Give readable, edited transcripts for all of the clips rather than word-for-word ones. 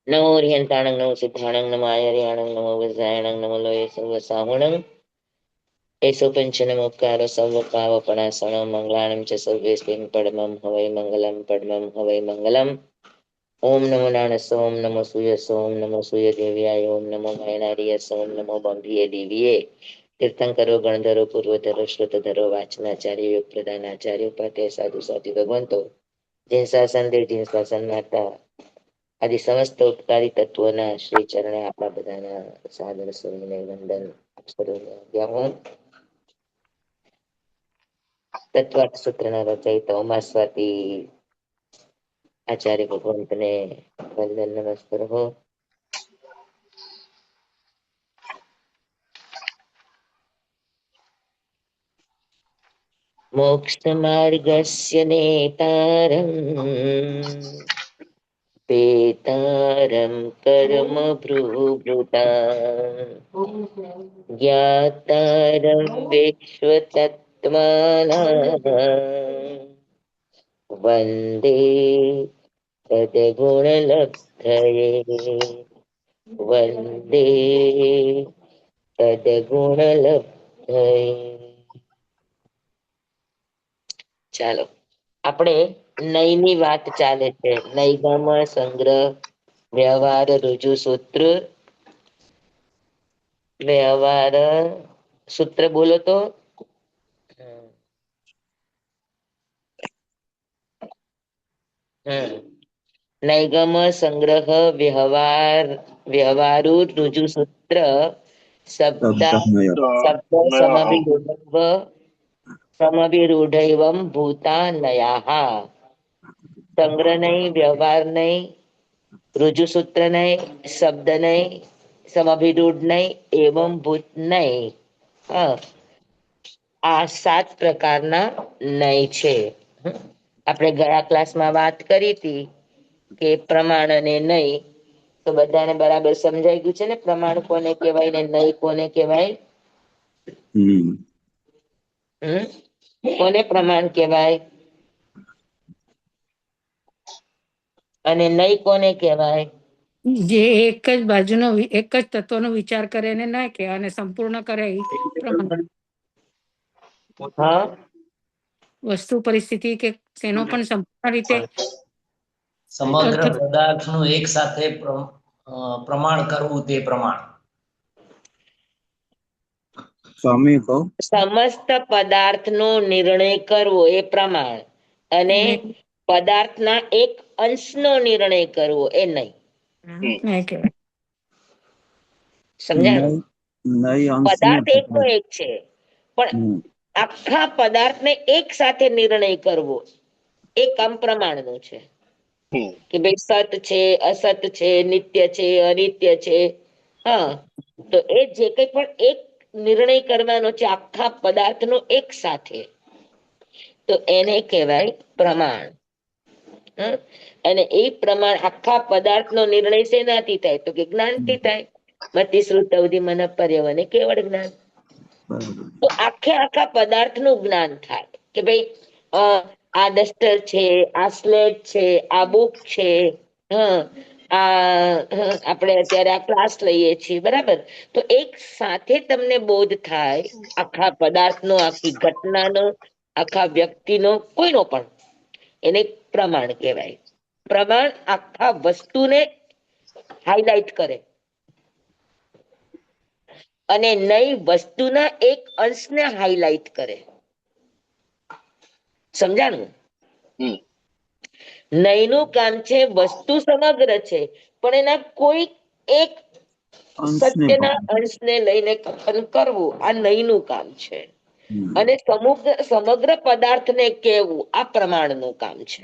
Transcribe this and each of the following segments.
નમો રિયંતાણંગ નમો સિદ્ધાણંગ નમો આયર્યાણંગ નમો વજ્રાયણંગ નમો લોય સર્વ સાહુણંગ એસો પંચનમોપકારો સર્વ પાવપણાસણો મંગલાણં ચ સર્વેસ્મિન પડમં હવૈ મંગલમ પડમં હવૈ મંગલમ. ઓમ નમો નાણસ ઓમ નમો સૂયસ ઓમ નમો સૂય દેવ્યાય ઓમ નમો મયનારિયસ ઓમ નમો બંધીય દેવીએ. તીર્થંકરો ગણધરો પૂર્વધરો શ્રુતધરો વાચનાચાર્ય યોગ પ્રધાનાચાર્ય ઉપાધ્યાય સાધુ સાધુ ભગવંતો જીન શાસન દેવ જીન શાસન માતા આદિ સમસ્ત ઉપકારી તત્વોના શ્રી ચરણે આપણા બધાના સાદર સ્વરૂપને વંદન હું તત્વાર્થ સૂત્રના રચયિતા ઉમાસ્વાતી આચાર્ય ભગવંતને વંદન નમસ્કાર હો. મોક્ષ માર્ગસ્ય નેતારમ પેતારમ કર્મ ભ્રુભૃતા જ્ઞાતારમ વિશ્વતત્ત્વાનાં વંદે તદ્ગુણલબ્ધયે વંદે તદ્ગુણલબ્ધયે. ચાલો આપણે નયની વાત ચાલે છે. નૈગમ સંગ્રહ વ્યવહાર રુજુ સૂત્ર વ્યવહાર સૂત્ર બોલો તો. નૈગમ સંગ્રહ વ્યવહાર વ્યવહારુ રુજુ સૂત્ર શબ્દ શબ્દ સમવિરૂઢૈવમ ભૂતાનયાઃ. સંગ્રહ નહીં, વ્યવહાર નહીં, રુજુ સૂત્ર નહીં, શબ્દ નહીં, સમભિરૂઢ નહીં, એવમ ભૂત નહીં. આ 7 પ્રકારના નય છે. આપણે ગયા ક્લાસમાં વાત કરી હતી કે પ્રમાણ અને નય તો બધાને બરાબર સમજાઈ ગયું છે ને. પ્રમાણ કોને કહેવાય ને નય કોને કહેવાય? કોને પ્રમાણ કહેવાય અને નય કોને કહેવાય? જે એક જ બાજુનો એક જ તત્વનો વિચાર કરે એને ના કહેવાય અને સંપૂર્ણ કરે એ પ્રમાણ. હા, વસ્તુ પરિસ્થિતિ કે તેનો પણ સંપૂર્ણ રીતે સમગ્ર પદાર્થનું એક સાથે પ્રમાણ કરવું તે પ્રમાણ. સમસ્ત પદાર્થનો નિર્ણય કરવો એ પ્રમાણ અને પદાર્થના એક અંશનો નિર્ણય કરવો એ નય. સમજાણું? પદાર્થ એક તો એક છે પણ આખા પદાર્થને એક સાથે નિર્ણય કરવો એ કામ પ્રમાણનું છે. કે ભાઈ સત છે, અસત છે, નિત્ય છે, અનિત્ય છે. હા, તો એ જે કંઈ પણ એક નિર્ણય કરવાનો છે આખા પદાર્થનો એક સાથે, તો એને કહેવાય પ્રમાણ. અને એ પ્રમાણ આખા પદાર્થનો નિર્ણય શેનાથી થાય? તો કે જ્ઞાનથી થાય. મતિ શ્રુતૌધિ મન પર્યવને કેવળ જ્ઞાન. તો આખા પદાર્થનું જ્ઞાન થાય કે ભાઈ આ ડસ્ટર છે, આ સ્લેટ છે, આ બુક છે, આપણે અત્યારે આ ક્લાસ લઈએ છીએ, બરાબર? તો એક સાથે તમને બોધ થાય આખા પદાર્થનો, આખી ઘટનાનો, આખા વ્યક્તિનો, કોઈનો પણ, એને પ્રમાણ કહેવાય. પ્રમાણ આખા વસ્તુને હાઈલાઈટ કરે અને નય વસ્તુના એક અંશને હાઈલાઈટ કરે. સમજાણું? નયનું કામ છે વસ્તુ સમગ્ર છે પણ એના કોઈ એક સત્યના અંશને લઈને કથન કરવું, આ નયનું કામ છે. અને સમગ્ર પદાર્થને કહેવું, આ પ્રમાણનું કામ છે.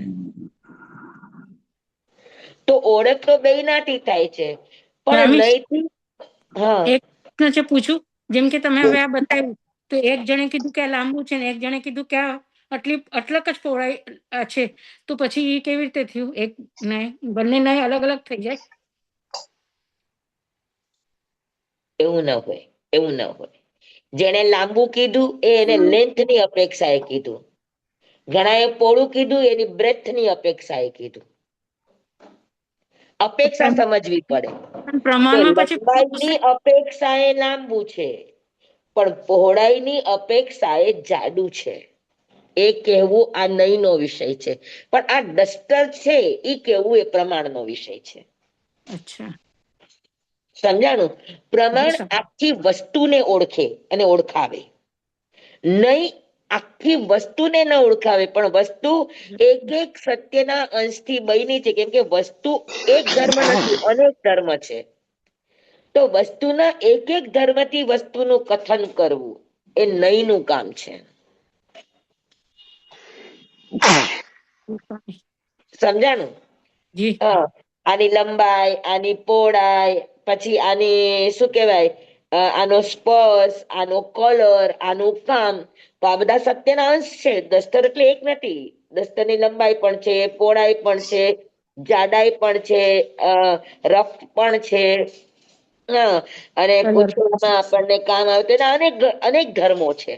તો ઓળખ તો બેયનાથી થાય છે પણ નયથી. એક પ્રશ્ન છે પૂછું? જેમ કે તમે હવે આ બતાવ્યું તો એક જણે કીધું કે આ લાંબુ છે ને એક જણે કીધું કે આ આટલક જ પહોળાઈ છે, તો પછી એ કેવી રીતે થયું? એક નય બંને નય અલગ અલગ થઈ જાય? એવું ન હોય, એવું ન હોય. જેને લાંબુ કીધું એને લેન્થની અપેક્ષાએ કીધું. ઘણાએ પહોળું કીધું એની બ્રેથની અપેક્ષાએ કીધું. અપેક્ષા સમજવી પડે. પણ તો પ્રમાણમાં પછી લંબાઈની અપેક્ષા એ લાંબુ છે, પણ પહોળાઈની અપેક્ષા એ જાડું છે. એ કહેવું આ નયનો વિષય છે, પણ આ ડસ્ટર છે એ કહેવું એ પ્રમાણનો વિષય છે. અચ્છા, સમજાણું? પ્રમાણ આખી વસ્તુને ઓળખે અને ઓળખાવે. નહીં આખી વસ્તુને ન ઓળખાવે, પણ વસ્તુ એક એક સત્યના અંશથી બની છે. કેમ કે વસ્તુ એક ધર્મ નથી, અનેક ધર્મ છે. તો વસ્તુના એક એક ધર્મથી વસ્તુનું કથન કરવું એ નયનું કામ છે. સમજાણું? જી હા, આની લંબાઈ, આની પહોળાઈ, પછી આની શું કહેવાય, આનો સ્પર્શ, આનો કલર, આનું કામ, તો આ બધા સત્યના અંશ છે. દસ્તર એટલે એક નથી. દસ્તરની લંબાઈ પણ છે, પહોળાઈ પણ છે, જાડાઈ પણ છે, રફ પણ છે. હા, અને પૂછવામાં આપણને કામ આવે તેના અનેક અનેક ધર્મો છે.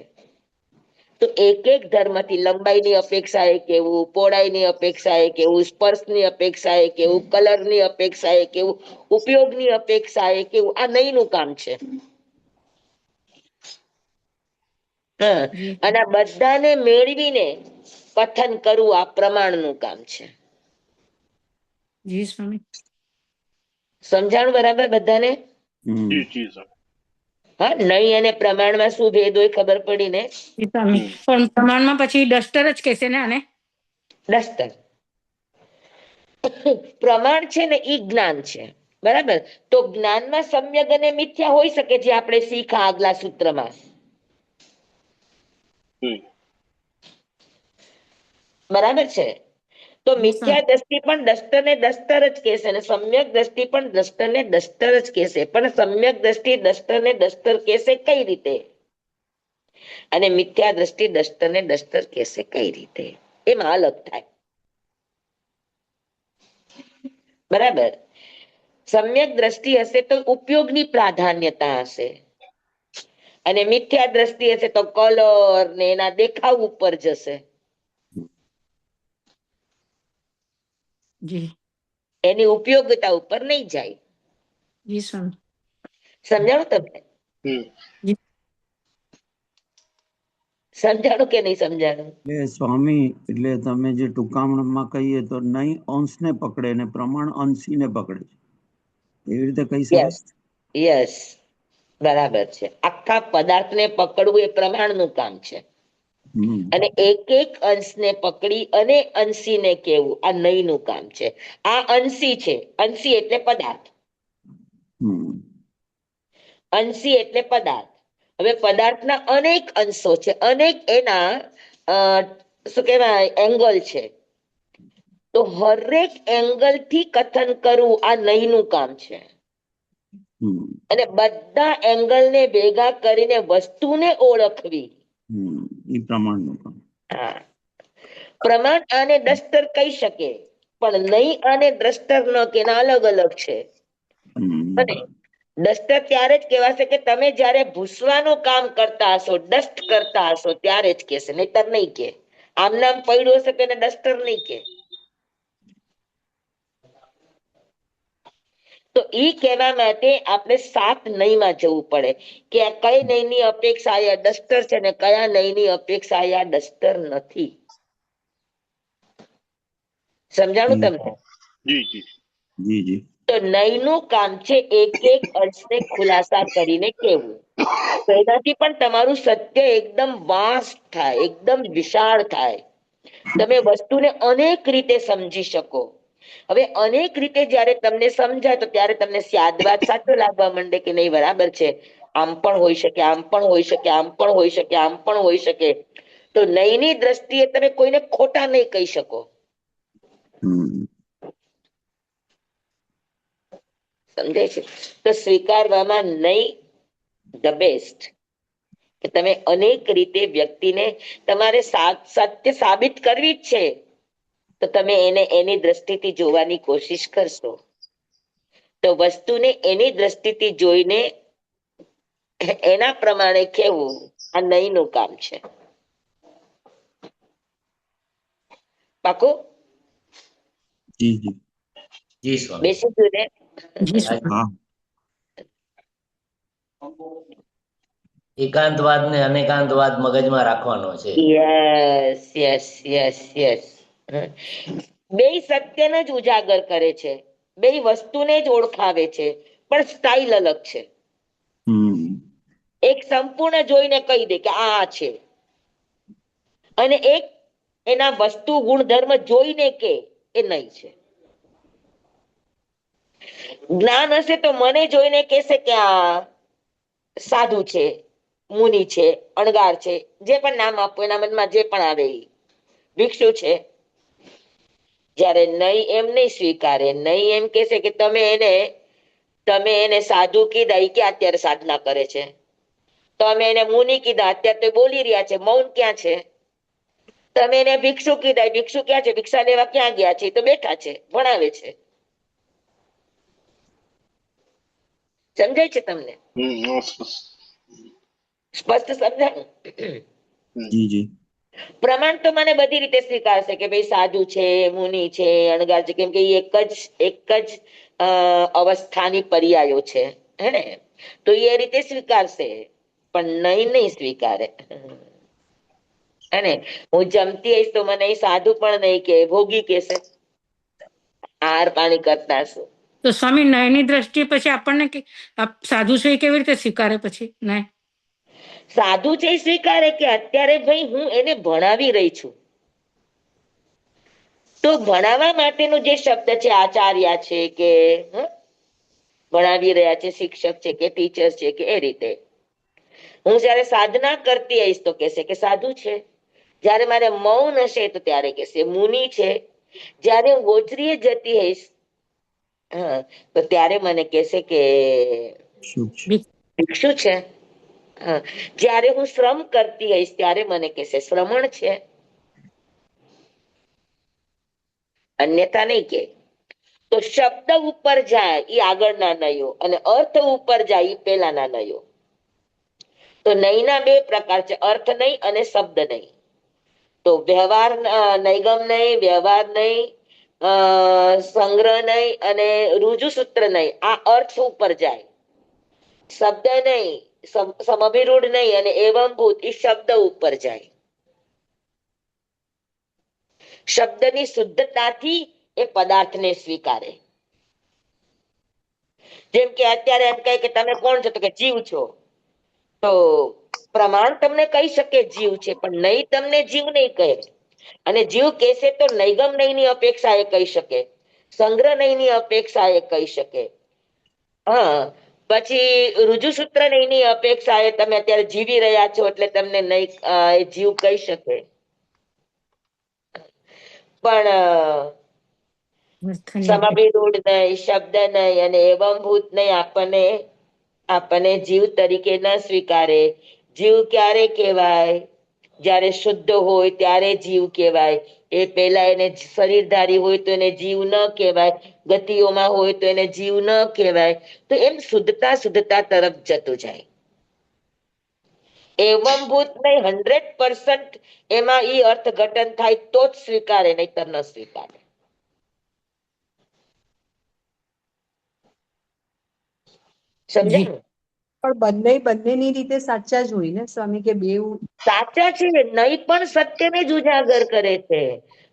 તો એક એક ધર્મથી લંબાઈની અપેક્ષા એ કેવું, પહોળાઈની અપેક્ષા એ કેવું, સ્પર્શની અપેક્ષા એ કેવું, કલરની અપેક્ષા એ કેવું, ઉપયોગની અપેક્ષા એ કેવું, આ નયનું કામ છે. હા, અને આ બધાને મેળવીને કથન કરવું આ પ્રમાણનું કામ છે. જી સ્વામી. સમજાણું બરાબર બધાને? હા, નય અને પ્રમાણમાં શું ભેદ હોય ખબર પડી ને? સ્વામી, પણ પ્રમાણમાં પછી ડસ્ટર જ કહેશે ને આને? ડસ્ટર. પ્રમાણ છે ને ઈ જ્ઞાન છે, બરાબર? તો જ્ઞાનમાં સમ્યક અને મિથ્યા હોઈ શકે, જે આપણે શીખા આગલા સૂત્રમાં. બરાબર છે? તો મિથ્યા દ્રષ્ટિ પણ ડસ્ટરને ડસ્ટર જ કહેશે, અને સમ્યક દ્રષ્ટિ પણ ડસ્ટરને ડસ્ટર જ કહેશે. પણ સમ્યક દ્રષ્ટિ ડસ્ટરને ડસ્ટર કહેશે કઈ રીતે, અને મિથ્યા દ્રષ્ટિ ડસ્ટરને ડસ્ટર કહેશે કઈ રીતે, એમાં અલગ થાય. બરાબર? સમ્યક દ્રષ્ટિ હશે તો ઉપયોગની પ્રાધાન્યતા હશે, અને મિથ્યા દ્રષ્ટિ હશે તો કલર ને એના દેખાવ ઉપર જશે. જી, એની ઉપયોગિતા ઉપર નહીં જાય. જી સ્વામી. સમજાણું તમને? જી. સમજાણું કે નહીં સમજાણું? એટલે સ્વામી, એટલે તમે જે ટૂંકામણમાં કહીએ તો નહીં અંશને પકડે ને પ્રમાણ અંશીને પકડે છે, એવી રીતે કહી યસ, શકાય? યસ, બરાબર છે. આખા પદાર્થને પકડવું એ પ્રમાણનું કામ છે, અને એક એક અંશને પકડી અને અંશીને કેવું આ નયનું કામ છે. આ અંશી છે. અંશી એટલે પદાર્થ. અંશી એટલે પદાર્થ. હવે પદાર્થના અનેક અંશો છે, અનેક એના શું કહેવાય એંગલ છે. તો હરેક એંગલ થી કથન કરવું આ નયનું કામ છે, અને બધા એંગલને ભેગા કરીને વસ્તુને ઓળખવી એ પ્રમાણનું કામ. હા, પ્રમાણ આને ડસ્ટર કહી શકે, પણ નહી આને ડસ્ટર ન કે અલગ અલગ છે. અને ડસ્ટર ત્યારે જ કહેવાશે કે તમે જ્યારે ભૂસવાનું કામ કરતા હશો, ડસ્ટ કરતા હશો ત્યારે જ કહેશે, નહીતર નહીં કે. આમ નામ પડ્યું હશે તેને ડસ્ટર નહીં કે. તો ઈ કહેવા માટે આપણે 7 નયમાં જવું પડે કે આ કઈ નયની અપેક્ષા આ ડસ્ટર છે ને કયા નયની અપેક્ષા આ ડસ્ટર નથી. સમજાણું તમને? તો નયનું કામ છે એક એક અંશને ખુલાસા કરીને કેવું. તો એનાથી પણ તમારું સત્ય એકદમ વાસ્ટ થાય, એકદમ વિશાળ થાય. તમે વસ્તુને અનેક રીતે સમજી શકો. હવે અનેક રીતે જ્યારે તમને સમજાય તો ત્યારે તમને સ્યાદવાદ સાચો લાગવા માંડે કે નહીં બરાબર છે, આમ પણ હોઈ શકે, આમ પણ હોઈ શકે, આમ પણ હોઈ શકે, આમ પણ હોઈ શકે. તો નયની દ્રષ્ટિએ તમે કોઈને ખોટા નહીં કહી શકો. સમજાય છે? તો સ્વીકારવામાં નહીં ધ બેસ્ટ, કે તમે અનેક રીતે વ્યક્તિને તમારે સત્ય સાબિત કરવી જ છે, તો તમે એને એની દ્રષ્ટિથી જોવાની કોશિશ કરશો. તો વસ્તુને એની દ્રષ્ટિથી જોઈને એના પ્રમાણે કેવું આ નયનું કામ છે. પાકું? જી સ્વામી. બેસી ગયું ને? જી સ્વામી. હા એકાંતવાદ ને અનેકાંતવાદ મગજમાં રાખવાનો છે. Yes yes yes yes. બે સત્યને જ ઉજાગર કરે છે, બે વસ્તુને જ ઓળખાવે છે, પણ સ્ટાઇલ અલગ છે. એક સંપૂર્ણ જોઈને કહી દે કે આ છે, અને એક એના વસ્તુ ગુણધર્મ જોઈને કે એ નહીં છે. જ્ઞાન હશે તો મને જોઈને કહેશે કે આ સાધુ છે, મુનિ છે, અણગાર છે, જે પણ નામ આપો એના મનમાં જે પણ આવે એ ભિક્ષુ છે. જ્યારે નહીં એમ નહીં સ્વીકારે, નહીં એમ કહેશે કે તમે એને સાધુ કીધા કે અત્યારે સાધના કરે છે, તમે એને મુનિ કીધા અત્યારે તો બોલી રહ્યા છે, મૌન ક્યાં છે? તમે એને ભિક્ષુ કીધા, ભિક્ષુ ક્યાં છે? ભિક્ષા લેવા ક્યાં ગયા છે? તો બેઠા છે, ભણાવે છે. સમજાય છે તમને? સ્પષ્ટ સમજાયું? જી જી. પ્રમાણ તો મને બધી રીતે સ્વીકારશે કે ભાઈ સાધુ છે, મુનિ છે, અણગાર છે, કેમ કે એક જ અવસ્થાની પર્યાયો છે, હે ને? તો એ રીતે સ્વીકારશે, પણ નહીં સ્વીકારે. અને હું જમતી હઈશ તો મને સાધુ પણ નહીં કે ભોગી કહેશે. આહાર પાણી કરતા શું? તો સ્વામી ન્યાયની દ્રષ્ટિએ પછી આપણને સાધુ છે એ કેવી રીતે સ્વીકારે? પછી ન્યાય સાધુ છે સ્વીકારે કે અત્યારે ભાઈ હું એને ભણાવી રહી છું, તો ભણાવવા માટેનો જે શબ્દ છે આચાર્ય છે કે ભણાવી રહ્યા છે, શિક્ષક છે કે ટીચર છે કે એ રીતે હું જયારે સાધના કરતી હઈશ તો કહેશે કે સાધુ છે. જયારે મારે મૌન હશે તો ત્યારે કહેશે મુનિ છે. જયારે હું ગોચરીએ જતી હઈશ તો ત્યારે મને કહેશે કે ભિક્ષુ છે. જયારે હું શ્રમ કરતી હઈશ ત્યારે મને કહેશે શ્રમણ છે, અન્યથા નહીં કે. તો શબ્દ ઉપર જાય એ આગળના નયો, અને અર્થ ઉપર જાય એ પેલાના નયો. તો નયના બે પ્રકાર છે, અર્થ નહીં અને શબ્દ નહીં. તો વ્યવહાર નૈગમ નહીં, વ્યવહાર નહીં, સંગ્રહ નહીં અને રુજુ સૂત્ર નહીં, આ અર્થ ઉપર જાય. શબ્દ નહીં, સમભિરૂઢ નહીં અને એવંભૂત એ શબ્દ ઉપર જાય. શબ્દની શુદ્ધતાથી એ પદાર્થને સ્વીકારે. જેમ કે અત્યારે એમ કહે કે તમે કોણ છો? તો કે જીવ છો. તો પ્રમાણ તમને કહી શકે જીવ છે, પણ નહીં તમને જીવ નહીં કહે. અને જીવ કહેશે તો નૈગમ નહીંની અપેક્ષા એ કહી શકે, સંગ્રહ નહીંની અપેક્ષા એ કહી શકે. પછી રુજુસૂત્ર નહીંની અપેક્ષા એ તમે અત્યારે જીવી રહ્યા છો એટલે તમને નહીં જીવ કહી શકે. પણ સમભિરૂઢ નહીં, શબ્દ નહીં અને એવંભૂત નહીં આપણને જીવ તરીકે ન સ્વીકારે. જીવ ક્યારે કહેવાય? જ્યારે શુદ્ધ હોય ત્યારે જીવ કહેવાય. એ પેલા એને શરીરધારી હોય તો એને જીવ ન કહેવાય, ગતિઓમાં હોય તો એને જીવ ન કહેવાય. તો એમ શુદ્ધતા તરફ જતું જાય. એવંભૂત નહીં, 100% એમાં ઈ અર્થઘટન થાય તો જ સ્વીકારે, નહીતર ન સ્વીકારે. સમજાયું? પણ બંનેની રીતે સાચા જ હોય ને સ્વામી, કે બે સાચા છે. નહીં પણ સત્યને જ ઉજાગર કરે છે,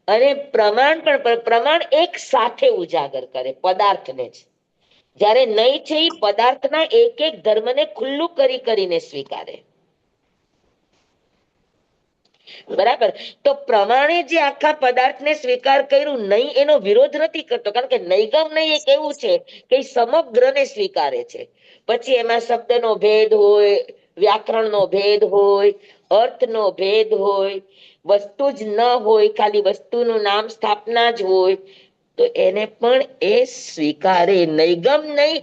અને પ્રમાણ એક સાથે ઉજાગર કરે પદાર્થને જ. જ્યારે નહીં છે એ પદાર્થના એક ધર્મને ખુલ્લું કરીને સ્વીકારે. બરાબર? તો પ્રમાણે જે આખા પદાર્થને સ્વીકાર કર્યું, નહીં એનો વિરોધ નથી કરતો, કારણ કે નૈગમ નહીં એક એવું છે કે સમગ્રને સ્વીકારે છે. પછી એમાં શબ્દનો ભેદ હોય, વ્યાકરણનો ભેદ હોય, અર્થનો ભેદ હોય, વસ્તુ જ ન હોય, ખાલી વસ્તુનું નામ સ્થાપના જ હોય, તો એને પણ એ સ્વીકારે. નૈગમ નહીં,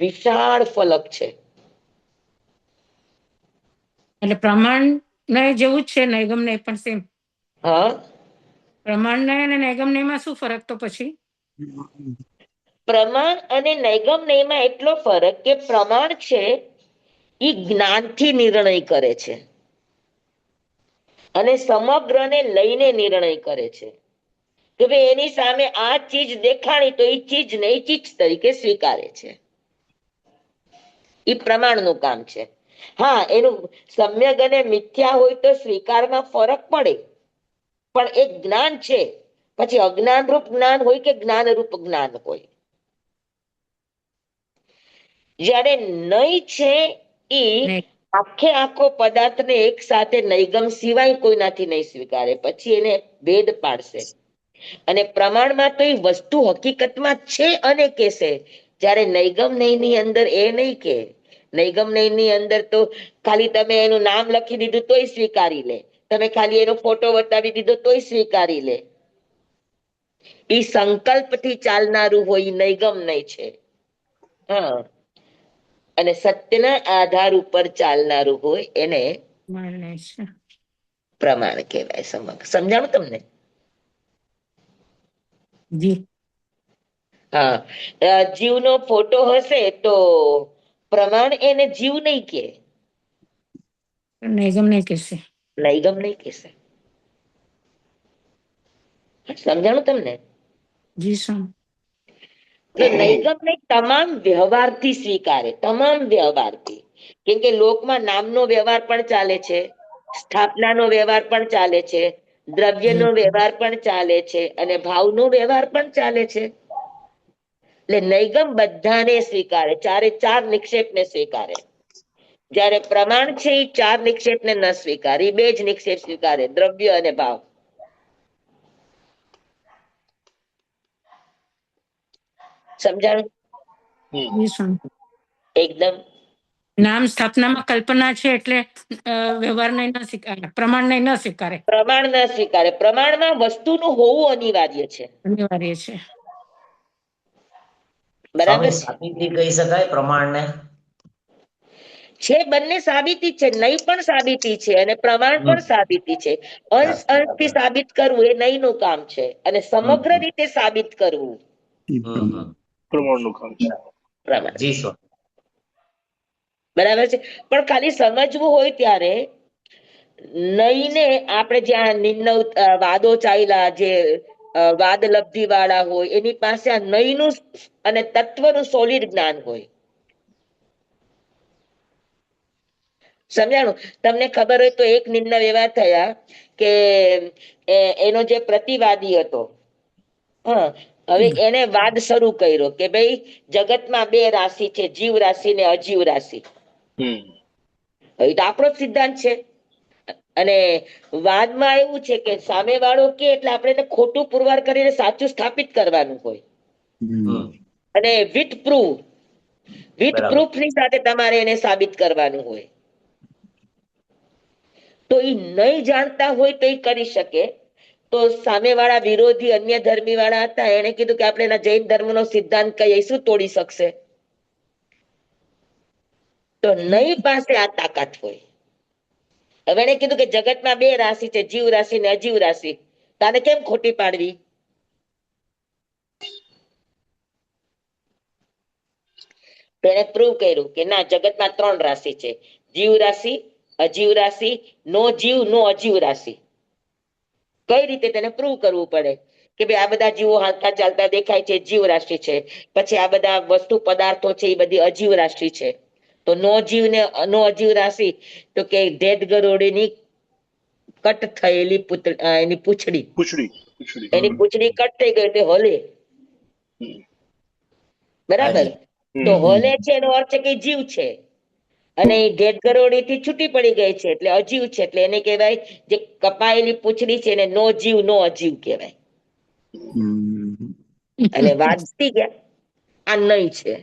વિશાળ ફલક છે. એટલે પ્રમાણ નય જેવું જ છે, નૈગમ નય પણ સેમ. હા, પ્રમાણ નય અને નૈગમ નયમાં શું ફરક? તો પછી પ્રમાણ અને નૈગમ નયમાં એટલો ફરક કે પ્રમાણ છે એ જ્ઞાનથી નિર્ણય કરે છે અને સમગ્રને લઈને નિર્ણય કરે છે. કે ભાઈ એની સામે આ ચીજ દેખાણી તો એ ચીજ ને એ ચીજ તરીકે સ્વીકારે છે. એ પ્રમાણનું કામ છે. હા, એનું સમ્યક અને મિથ્યા હોય તો સ્વીકારમાં ફરક પડે, પણ એક જ્ઞાન છે. પછી અજ્ઞાન રૂપ જ્ઞાન હોય કે જ્ઞાન રૂપ જ્ઞાન હોય, જ્યારે નહીં છે એ આખે આખો પદાર્થને એક સાથે નૈગમ સિવાય કોઈનાથી નહીં સ્વીકારે, પછી એને ભેદ પાડશે. અને પ્રમાણમાં તો એ વસ્તુ હકીકતમાં છે અને કહેશે. જ્યારે નૈગમ નયની અંદર એ નહીં કે. નૈગમ નયની અંદર તો ખાલી તમે એનું નામ લખી દીધું તોય સ્વીકારી લે, તમે ખાલી એનો ફોટો બતાવી દીધો તોય સ્વીકારી લે. એ સંકલ્પથી ચાલનારું હોય નૈગમ નહીં છે. હા, અને સત્યના આધાર ઉપર ચાલનારું હોય એને પ્રમાણ કહેવાય. સમજાણું તમને? હા, જીવનો ફોટો હશે તો પ્રમાણ એને જીવ નહીં કે, નૈગમ નહીં કહેશે. નૈગમ નહીં કહેશે. સમજાણું તમને? જી સર. તો નૈગમ નહીં તમામ વ્યવહારથી સ્વીકારે, તમામ વ્યવહારથી. કેમ કે લોકમાં નામનો વ્યવહાર પણ ચાલે છે, સ્થાપનાનો વ્યવહાર પણ ચાલે છે, દ્રવ્યનો વ્યવહાર પણ ચાલે છે, અને ભાવનો વ્યવહાર પણ ચાલે છે. એટલે નૈગમ બધાને સ્વીકારે, ચારે ચાર નિક્ષેપને સ્વીકારે. જ્યારે પ્રમાણ છે એ ચાર નિક્ષેપને ન સ્વીકારે, એ બે જ નિક્ષેપ સ્વીકારે, દ્રવ્ય અને ભાવ. સમજાણું? એકદમ. નામ સ્થાપનામાં કલ્પના છે એટલે વ્યવહાર નહીં ન સ્વીકારે, પ્રમાણ નહીં ન સ્વીકારે. પ્રમાણ ન સ્વીકારે. પ્રમાણમાં વસ્તુનું હોવું અનિવાર્ય છે. અનિવાર્ય છે. બરાબર. સાબિતી કહી શકાય પ્રમાણને? છે, બંને સાબિતી છે. નહીં પણ સાબિતી છે અને પ્રમાણ પણ સાબિતી છે. અંશ અંશથી સાબિત કરવું એ નહીંનું કામ છે, અને સમગ્ર રીતે સાબિત કરવું પ્રમાણનું કામ છે. પ્રમાણ. જી સર. બરાબર છે. પણ ખાલી સમજવું હોય ત્યારે નહીંને આપણે જ્યાં નિર્ણવ વાદો ચાલ્યા, જે વાદ લબ્ધિ વાળા હોય એની પાસે આ નહીંનું અને તત્વનું સોલિડ જ્ઞાન હોય. સમજાણું? તમને ખબર હોય તો એક નિર્ણય એવા થયા કે એનો જે પ્રતિવાદી હતો, હા, હવે એને વાદ શરૂ કર્યો કે ભાઈ જગતમાં બે રાશિ છે, જીવ રાશિ ને અજીવ રાશિ. એ તો આપણો જ સિદ્ધાંત છે. અને વાદમાં એવું છે કે સામે વાળો કે એટલે આપણે એને ખોટું પુરવાર કરીને સાચું સ્થાપિત કરવાનું હોય, અને વિથ પ્રૂફ ની સાથે તમારે એને સાબિત કરવાનું હોય. તો એ નહીં જાણતા હોય તો એ કરી શકે. તો સામેવાળા વિરોધી અન્ય ધર્મી વાળા હતા, એને કીધું કે આપણે એના જૈન ધર્મનો સિદ્ધાંત કહીએ, શું તોડી શકશે? તો નહીં પાસે આ તાકાત હોય. હવે એને કીધું કે જગતમાં બે રાશિ છે, જીવ રાશિ ને અજીવ રાશિ, તારે કેમ ખોટી પાડવી? તેને પ્રૂવ કર્યું કે ના, જગતમાં ત્રણ રાશિ છે, જીવ રાશિ, અજીવ રાશિ, નો જીવ નો અજીવ રાશિ. કઈ રીતે તેને પ્રૂવ કરવું પડે કે ભાઈ આ બધા જીવો હાલતા ચાલતા દેખાય છે, જીવ રાશિ છે. પછી આ બધા વસ્તુ પદાર્થો છે એ બધી અજીવ રાશિ છે. તો નો જીવ ને નો અજીવ રાશિ, તો કે ઢેડ ગરોળીની કટ થયેલી એની પૂંછડી એની પૂંછડી કટ થઈ ગઈ તે હલે. બરાબર. તો હલે છે એનો અર્થ છે કે જીવ છે, અને એ ઢેડ ગરોળી થી છૂટી પડી ગઈ છે એટલે અજીવ છે. એટલે એને કહેવાય જે કપાયેલી પૂંછડી છે એને નો જીવ નો અજીવ કહેવાય. અને વાંચતી ગયા આ નહીં છે.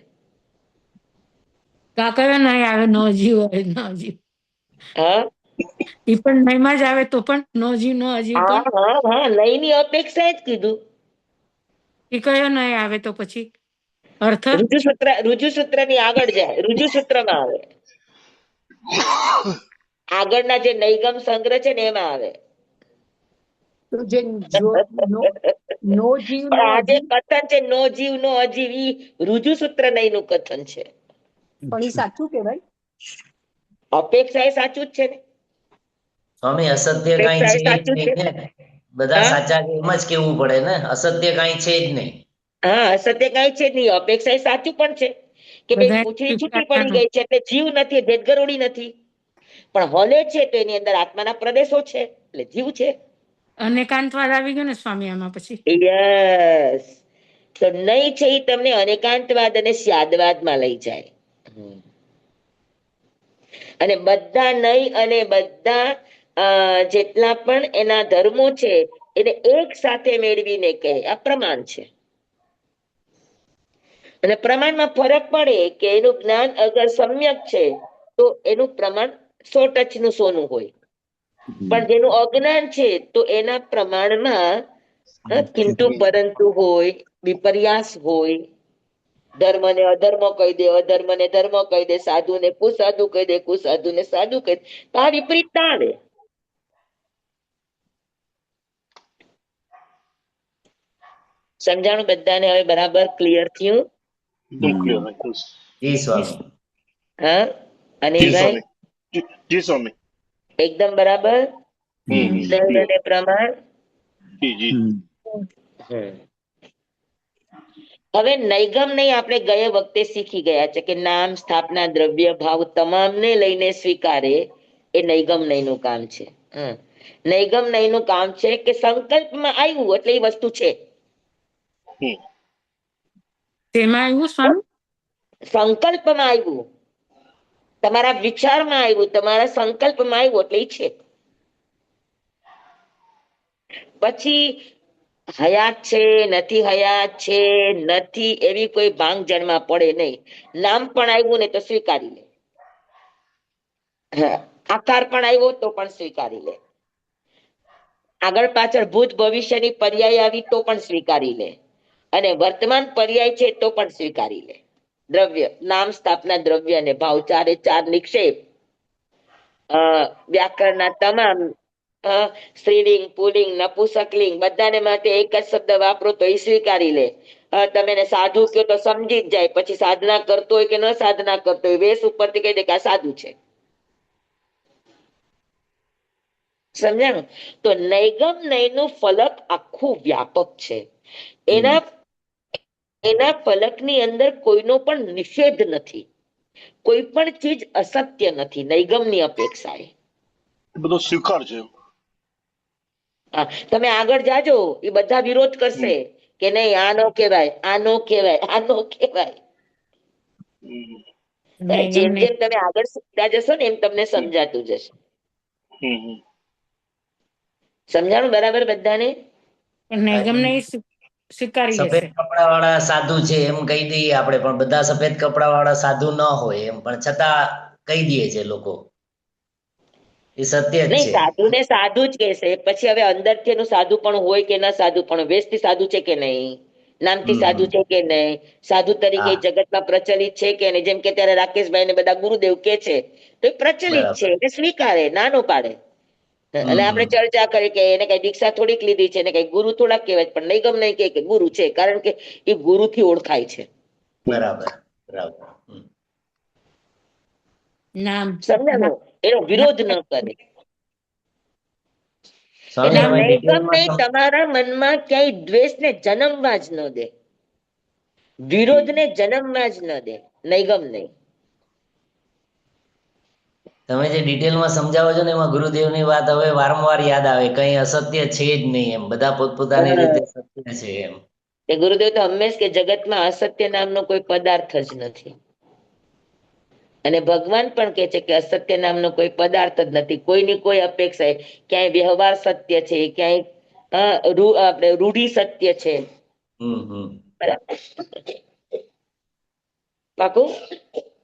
કયો નહીં આવે? નો જીવ હોય, નો જીવ. હા, એ પણ નહીંમાં જ આવે તો પણ નો જીવ નો અજીવ. હા, નહીં ની અપેક્ષા જ કીધું. એ કયો નહીં આવે તો પછી અર્થ? રુજુસૂત્ર ની આગળ જાય, રુજુસૂત્રમાં આવે. આગળના જે નૈગમ સંગ્રહ છે ને એમાં આવે. તો જે નો જીવ પણ આ જે કથન છે નો જીવ નો અજીવ, ઈ રુજુસૂત્ર નહીં નું કથન છે. પણ એ સાચું કહેવાય? અપેક્ષા એ સાચું જ છે ને સ્વામી. અસત્ય કઈ છે બધા હા? સાચા કે એમ જ કેવું પડે ને, અસત્ય કાંઈ છે જ નહીં. હા, અસત્ય કાંઈ છે જ નહીં. અપેક્ષા એ સાચું પણ છે કે ભાઈ બધા પૂંછડી છૂટી પડી ગઈ છે એટલે જીવ નથી, ભેદગરોળી નથી, પણ હલે છે તો એની અંદર આત્માના પ્રદેશો છે એટલે જીવ છે. અનેકાંતવાદ આવી ગયો ને સ્વામી આમાં પછી. યસ. તો નહીં છે એ તમને અનેકાંતવાદ અને સ્યાદવાદમાં લઈ જાય. અને બધા નહીં અને બધા જેટલા પણ એના ધર્મો છે એને એક સાથે મેળવીને કહે આ પ્રમાણ છે. અને પ્રમાણમાં ફરક પડે કે એનું જ્ઞાન અગર સમ્યક છે તો એનું પ્રમાણ 100 ટચનું સોનું હોય, પણ જેનું અજ્ઞાન છે તો એના પ્રમાણમાં કિંતુ પરંતુ હોય, વિપર્યાસ હોય, ધર્મ ને અધર્મ કહી દે, અધર્મ ને ધર્મ કહી દે, સાધુ ને કુસાધુ કહી દે, કુસાધુ ને સાધુ કહી દે, તો આ વિપરીત ના આવે. સમજાણું બધાને? હવે બરાબર ક્લિયર થયું? एकदम क्लियर है यस। જી સ્વામી. હા जी અનિલભાઈ? स्वामी। जी स्वामी। એકદમ બરાબર. દૈવ અને પ્રમાણ. जी जी। હવે નૈગમ નહીં આપણે ગયા વખતે શીખી ગયા છે કે નામ, સ્થાપના, દ્રવ્ય, ભાવ તમામને લઈને સ્વીકારે એ નૈગમ નહીંનું કામ છે. નૈગમ નહીંનું કામ છે કે સંકલ્પમાં આવ્યું એટલે એ વસ્તુ છે. તેમાં આવ્યું સ્વામી? સંકલ્પમાં આવ્યું, તમારા વિચારમાં આવ્યું, તમારા સંકલ્પમાં આવ્યું એટલે એ છે. પછી હયાત છે, નથી હયાત છે, નથી એવી કોઈ ભાંગ જણમાં પડે નહીં. નામ પણ આવ્યું ને તો સ્વીકારી લે, આકાર પણ આવ્યો તો પણ સ્વીકારી લે, આગળ પાછળ ભૂત ભવિષ્યની પર્યાય આવી તો પણ સ્વીકારી લે, અને વર્તમાન પર્યાય છે તો પણ સ્વીકારી લે. દ્રવ્ય, નામ, સ્થાપના, દ્રવ્ય અને ભાવ, ચારે ચાર નિક્ષેપ વ્યાકરણના તમામ સ્ત્રીલિંગ, પુલ્લિંગ, નપુંસકલિંગ બધાને માટે એક જ શબ્દ વાપરો તો એ સ્વીકારી લે. તમે એને સાધુ કહો તો સમજી જ જાય, પછી સાધના કરતો હોય કે ન સાધના કરતો હોય વેશ ઉપરથી કહી દે કે આ સાધુ છે. સમજાણું? તો નૈગમ નયનું ફલક આખું વ્યાપક છે. એના ફલકની અંદર કોઈનો પણ નિષેધ નથી, કોઈ પણ ચીજ અસત્ય નથી નૈગમની અપેક્ષાએ. બધો સ્વીકાર છે। તમે આગળ જાજો એ બધા વિરોધ કરશે કે નહીં આ નો કહેવાય, આ નો કહેવાય, આ નો કહેવાય. જેમ જેમ તમે આગળ શીખતા જશો ને એમ તમને સમજાતું જશે. સમજાણું બરાબર બધાને? નૈગમ નહીં સ્વીકારી સફેદ લેશે. કપડા વાળા સાધુ છે એમ કહી દઈએ આપણે, પણ બધા સફેદ કપડા વાળા સાધુ ન હોય એમ, પણ છતાં કહી દઈએ છે લોકો, એ સત્ય જ નહીં, છે। સાધુ ને સાધુ જ કહેશે. પછી હવે અંદરથી એનું સાધુ પણ હોય કે ના સાધુ પણ, વેશથી સાધુ છે કે નહીં, નામથી સાધુ છે કે નહીં, સાધુ તરીકે હા જગતમાં પ્રચલિત છે કે નહીં. જેમ કે ત્યારે રાકેશભાઈ ને બધા ગુરુદેવ કે છે તો એ પ્રચલિત છે બરાબર। એટલે સ્વીકારે, ના નો પાડે. એટલે આપણે ચર્ચા કરી કે એને કઈ દીક્ષા થોડીક લીધી છે, એને કઈ ગુરુ થોડાક કહેવાય, પણ નૈગમ નહીં કે ગુરુ છે, કારણ કે એ ગુરુથી ઓળખાય છે. બરાબર બરાબર। નામ સમજાણું? એનો વિરોધ ન કરે. સ્વામી એટલે હવે નૈગમ ડિટેલમાં નહીં તમારા મનમાં ક્યાંય દ્વેષને જન્મવા જ ન દે, વિરોધને જન્મવા જ ન દે. નૈગમ નહીં. તમે જે ડિટેલમાં સમજાવો છો ને એમાં ગુરુદેવની વાત હવે વારંવાર યાદ આવે, કઈ અસત્ય છે જ નહીં એમ, બધા પોતપોતાની રીતે સત્ય છે એમ. એ ગુરુદેવ તો હંમેશ કે જગતમાં અસત્ય નામનો કોઈ પદાર્થ જ નથી, અને ભગવાન પણ કે છે કે અસત્ય નામનો કોઈ પદાર્થ જ નથી. કોઈની કોઈ અપેક્ષા, ક્યાંય વ્યવહાર સત્ય છે, ક્યાંય આપણે રૂઢિ સત્ય છે. બરાબર પાકું?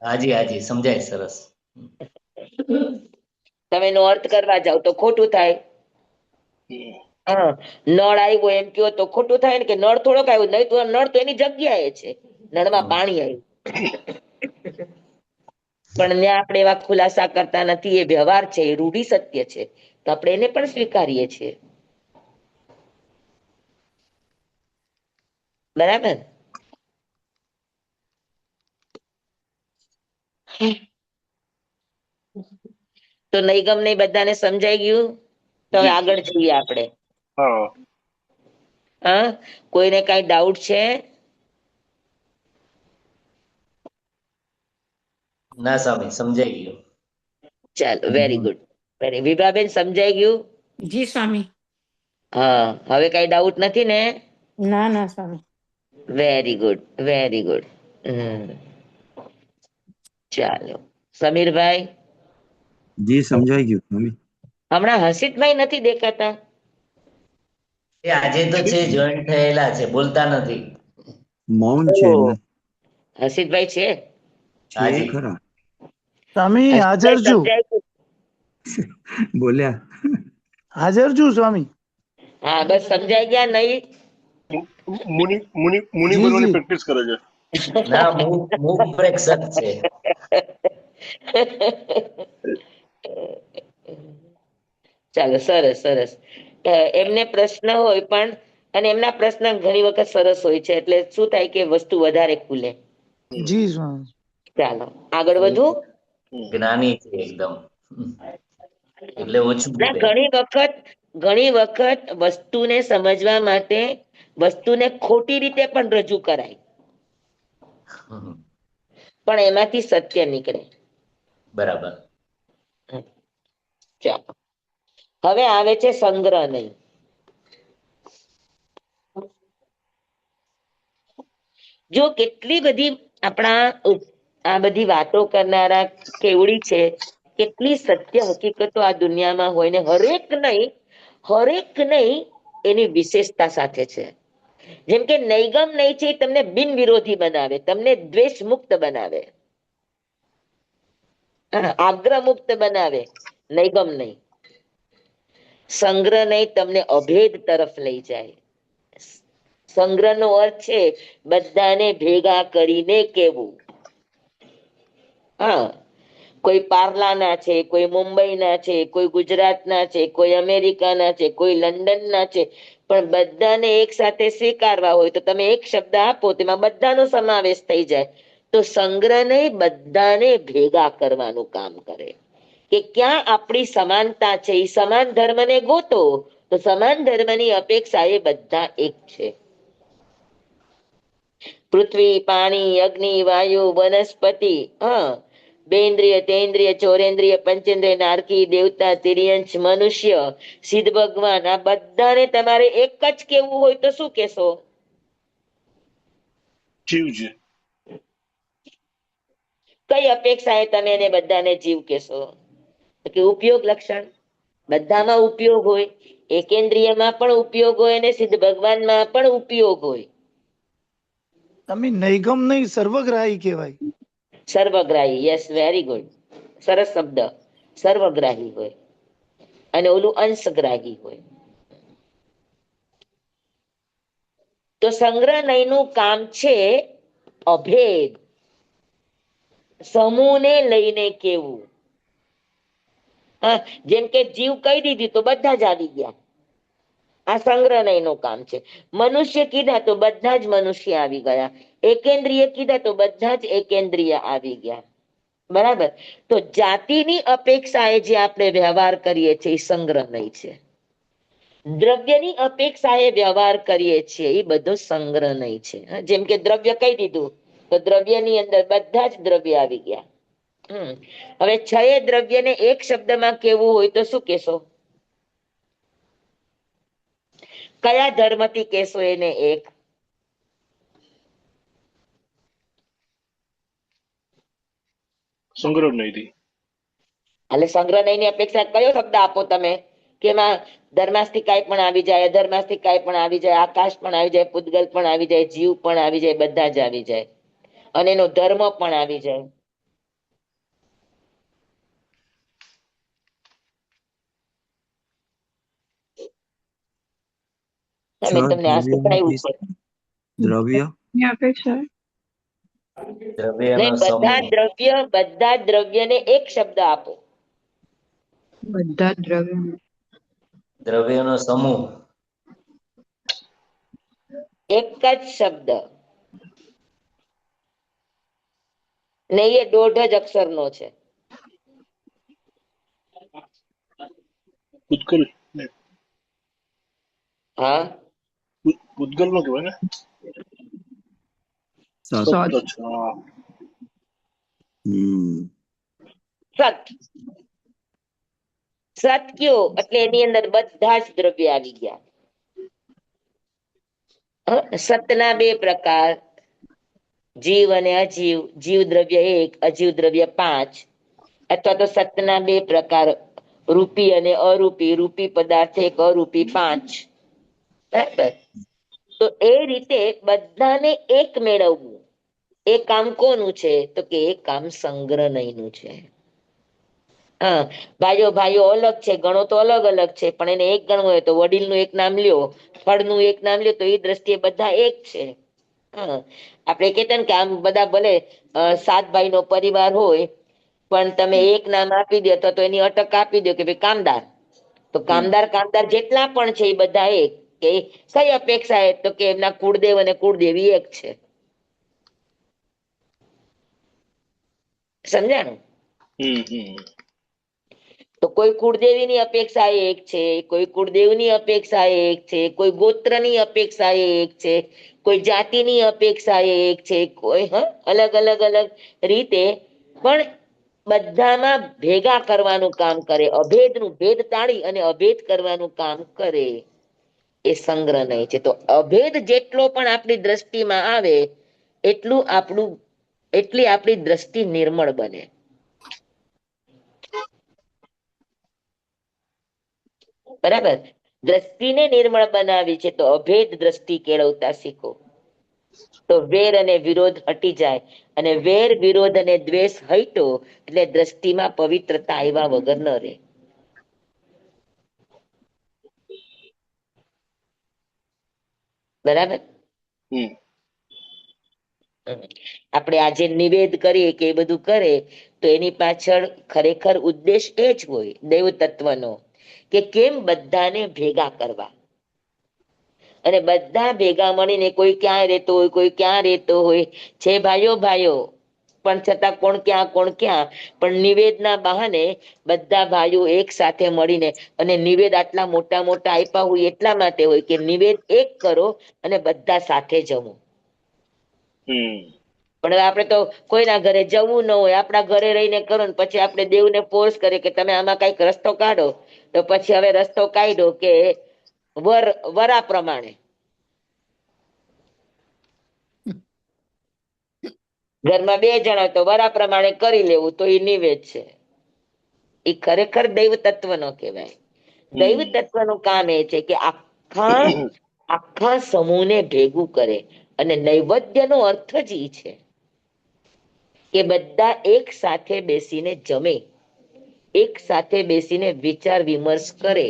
હાજી હાજી, સમજાય સરસ। તમે એનો અર્થ કરવા જાવ તો ખોટું થાય. નળ આવ્યો એમ કયો તો ખોટું થાય ને, કે નળ થોડોક આવ્યો, નહીં તો નળ તો એની જગ્યાએ છે, નળમાં પાણી આવ્યું. પણ ત્યાં આપણે એવા ખુલાસા કરતા નથી, એ વ્યવહાર છે, એ રૂઢિ સત્ય છે, તો આપણે એને પણ સ્વીકારીએ છીએ. બરાબર? તો નૈગમ નહીં બધાને સમજાઈ ગયું? તો હવે આગળ જઈએ આપણે. હા હા, કોઈને કઈ ડાઉટ છે? ના સ્વામી, સમજાઈ ગયું. ચાલો, વેરી ગુડ. વિભાબેન સમજાઈ ગયું? જી સ્વામી. હા, હવે કઈ ડાઉટ નથી ને? ના ના Swami. Very good, very good. ચાલો, સમીરભાઈ. જી સમજાઈ ગયું સ્વામી. હમણાં હર્ષિતભાઈ નથી દેખાતા. એ આજે તો છે, જોઈન્ટ થયેલા છે, બોલતા નથી. મૌન છે એમને. હર્ષિતભાઈ છે? છે હાજી. ખરા. સ્વામી હાજર હર્ષિતભાઈ છું. સમજાય ગયું? બોલ્યા. હાજર છું સ્વામી. હા, બસ સમજાઈ ગયા નહીં? મુનિ મુનિ મુનિ જી બનવાની જી. પ્રેક્ટિસ કરે છે. ના, મૂક પ્રેક્ષક છે. ચાલો, સરસ સરસ. એમને પ્રશ્ન હોય પણ, અને એમના પ્રશ્ન ઘણી વખત સરસ હોય છે, એટલે શું થાય કે વસ્તુ વધારે ખુલે. જી સ્વામી. ચાલો, આગળ વધું. જ્ઞાની છે એકદમ, એટલે ઓછું ના, બોલે. ઘણી વખત વસ્તુને સમજવા માટે વસ્તુને ખોટી રીતે પણ રજૂ કરાય, પણ એમાંથી સત્ય નીકળે. બરાબર. ચાલો, હવે આવે છે સંગ્રહ નહીં. જો કેટલી બધી આપણા આ બધી વાતો કરનારા કેવડી છે, કેટલી સત્ય હકીકતો આ દુનિયામાં હોય ને હરેક નહીં એની વિશેષતા સાથે છે. જેમ કે નૈગમ નહીં છે, એ તમને બિન વિરોધી બનાવે, તમને દ્વેષ મુક્ત બનાવે, આગ્રહ મુક્ત બનાવે. નૈગમ નહીં. સંગ્રહ નહીં તમને અભેદ તરફ લઈ જાય. સંગ્રહ નો અર્થ છે બધાને ભેગા કરીને કેવું. હા, કોઈ પાર્લાના છે, કોઈ મુંબઈના છે, કોઈ ગુજરાતના છે, કોઈ અમેરિકાના છે, કોઈ લંડનના છે, પણ બધાને એક સાથે સ્વીકારવા હોય તો તમે એક શબ્દ આપો, તેમાં બધાનો સમાવેશ થઈ જાય. તો સંગ્રહ નહીં બધાને ભેગા કરવાનું કામ કરે, કે ક્યાં આપણી સમાનતા છે, એ સમાન ધર્મને ગોતો, તો સમાન ધર્મની અપેક્ષા એ બધા એક છે. પૃથ્વી, પાણી, અગ્નિ, વાયુ, વનસ્પતિ, બેન્દ્રિય, તેન્દ્રિય, ચોરેન્દ્રિય, પંચેન્દ્રિય, નારકી, દેવતા, તિર્યંશ, મનુષ્ય, સિદ્ધ ભગવાન, આ બધાને તમારે એક જ કેવું હોય તો શું કેશો? જીવ છે. કઈ અપેક્ષાએ તમે એને બધાને જીવ કેશો? તો કે ઉપયોગ લક્ષણ, બધામાં ઉપયોગ હોય, એકેન્દ્રિયમાં પણ ઉપયોગ હોય અને સિદ્ધ ભગવાનમાં પણ ઉપયોગ હોય. તમે નૈગમ નહીં સર્વગ્રાહી કહેવાય. સર્વગ્રાહી, યસ, વેરી ગુડ. સરસ શબ્દ, સર્વગ્રાહી હોય, અને ઓલું અંશગ્રાહી હોય. તો સંગ્રહ નયનું કામ છે અભેદ, સમૂહને લઈને કેવું. હા, જેમ કે જીવ કહી દીધી તો બધા જ આવી ગયા, આ સંગ્રહ નયનું કામ છે. મનુષ્ય કીધા તો બધા જ મનુષ્ય આવી ગયા, એકેન્દ્રિય કીધા તો બધા જ એકેન્દ્રિય આવી ગયા. બરાબર. તો જાતિની અપેક્ષાએ જે આપણે વ્યવહાર કરીએ છીએ એ સંગ્રહ નહીં છે. દ્રવ્યની અપેક્ષાએ વ્યવહાર કરીએ છીએ એ બધો સંગ્રહ નહીં છે. જેમ કે દ્રવ્ય કહી દીધું તો દ્રવ્યની અંદર બધા જ દ્રવ્ય આવી ગયા. હવે છએ દ્રવ્યને એક શબ્દમાં કેવું હોય તો શું કેશો? કયા ધર્મથી કેશો એને એક? સંગ્રહ નહીં થી. એટલે સંગ્રહ નયની અપેક્ષા કયો શબ્દ આપો તમે કે એમાં ધર્માસ્થી કાંઈ પણ આવી જાય, અધર્માસ્થી કાંઈ પણ આવી જાય, આકાશ પણ આવી જાય, પૂતગલ પણ આવી જાય, જીવ પણ આવી જાય, બધા જ આવી જાય, અને એનો ધર્મ પણ આવી જાય. છ મેં તમને આ શીખવાયું દ્રવ્યોમાંથી છે. દ્રવ્ય દ્રવ્યનો નહીં, સમૂહ. બધા દ્રવ્યને એક શબ્દ આપો. બધા દ્રવ્ય દ્રવ્યનો સમૂહ. એક જ શબ્દ, નહીં એ 1.5 જ અક્ષરનો છે. પૂતગલ નહીં. હા, પૂતગલ નો કહેવાય ને? સત. સત છે. હા. સત. સત કયો એટલે એની અંદર બધા જ દ્રવ્ય આવી ગયા. સતના બે પ્રકાર, જીવ અને અજીવ. જીવ દ્રવ્ય 1, અજીવ દ્રવ્ય 5, અથવા તો સતના બે પ્રકાર, રૂપી અને અરૂપી. રૂપી પદાર્થ 1, અરૂપી 5. બરાબર. તો એ રીતે બધાને એક મેળવવું, એ કામ કોનું છે? તો કે એ કામ સંગ્રહનું છે. હા, ભાઈઓ ભાઈઓ અલગ છે, ગણો તો અલગ અલગ છે, પણ એને એક ગણવું હોય તો વડીલનું એક નામ લ્યો, ફળનું એક નામ લ્યો, તો એ દ્રષ્ટિએ બધા એક છે. હા, આપણે કહેતા ને કે આમ બધા ભલે 7 ભાઈનો પરિવાર હોય, પણ તમે એક નામ આપી દો અથવા તો એની અટક આપી દો કે ભાઈ કામદાર, તો કામદાર કામદાર જેટલા પણ છે એ બધા એક. કે કઈ અપેક્ષા તો કે એમના કુળદેવ અને કુળદેવી એક છે. સમજાણું? તો કોઈ કુળદેવીની અપેક્ષા એક છે, કોઈ કુળદેવની અપેક્ષા એક છે, કોઈ ગોત્રની અપેક્ષા એક છે, કોઈ જાતિની અપેક્ષા એક છે, કોઈ અલગ અલગ અલગ રીતે, પણ બધામાં ભેગા કરવાનું કામ કરે, અભેદનું ભેદ તાળી અને અભેદ કરવાનું કામ કરે, એ સંગ્રહ છે. તો અભેદ જેટલો પણ આપણી દ્રષ્ટિમાં આવે એટલી આપણી દ્રષ્ટિ નિર્મળ બને. બરાબર. દ્રષ્ટિને નિર્મળ બનાવી છે તો અભેદ દ્રષ્ટિ કેળવતા શીખો, તો વેર અને વિરોધ હટી જાય. અને વેર વિરોધ અને દ્વેષ હટ્યો એટલે દ્રષ્ટિમાં પવિત્રતા આવ્યા વગર ન રહે. બરાબર. આપણે આજે નિવેદ કરીએ કે એ બધું કરે, તો એની પાછળ ખરેખર ઉદ્દેશ એ જ હોય દૈવ તત્વનો, કે કેમ બધાને ભેગા કરવા. અને બધા ભેગા મળીને, કોઈ ક્યાં રહેતો હોય, કોઈ ક્યાં રહેતો હોય છે, ભાઈઓ ભાઈઓ, પણ છતાં કોણ ક્યાં, પણ નિવેદના બહાને બધા ભાઈઓ એક સાથે મળીને, અને નિવેદ આટલા મોટા મોટા આપ્યા હોય એટલા માટે હોય કે નિવેદ એક કરો અને બધા સાથે જમો. પણ હવે આપણે તો કોઈના ઘરે જવું ન હોય, આપણા ઘરે રહીને કરો ને પછી આપણે દેવને ફોર્સ કરીએ કે તમે આમાં કઈક રસ્તો કાઢો, તો પછી હવે રસ્તો કાઢ્યો કે વરા પ્રમાણે. ઘરમાં 2 જણા તો વરા પ્રમાણે કરી લેવું, તો એ નિવેદ છે. એ ખરેખર દૈવ તત્વનો કહેવાય. દૈવ તત્વનું કામ એ છે કે આખા સમૂહને ભેગું કરે. અને નૈવેદ્યનો અર્થ જ ઈ છે કે બધા એક સાથે બેસીને જમે, એક સાથે બેસીને વિચાર વિમર્શ કરે.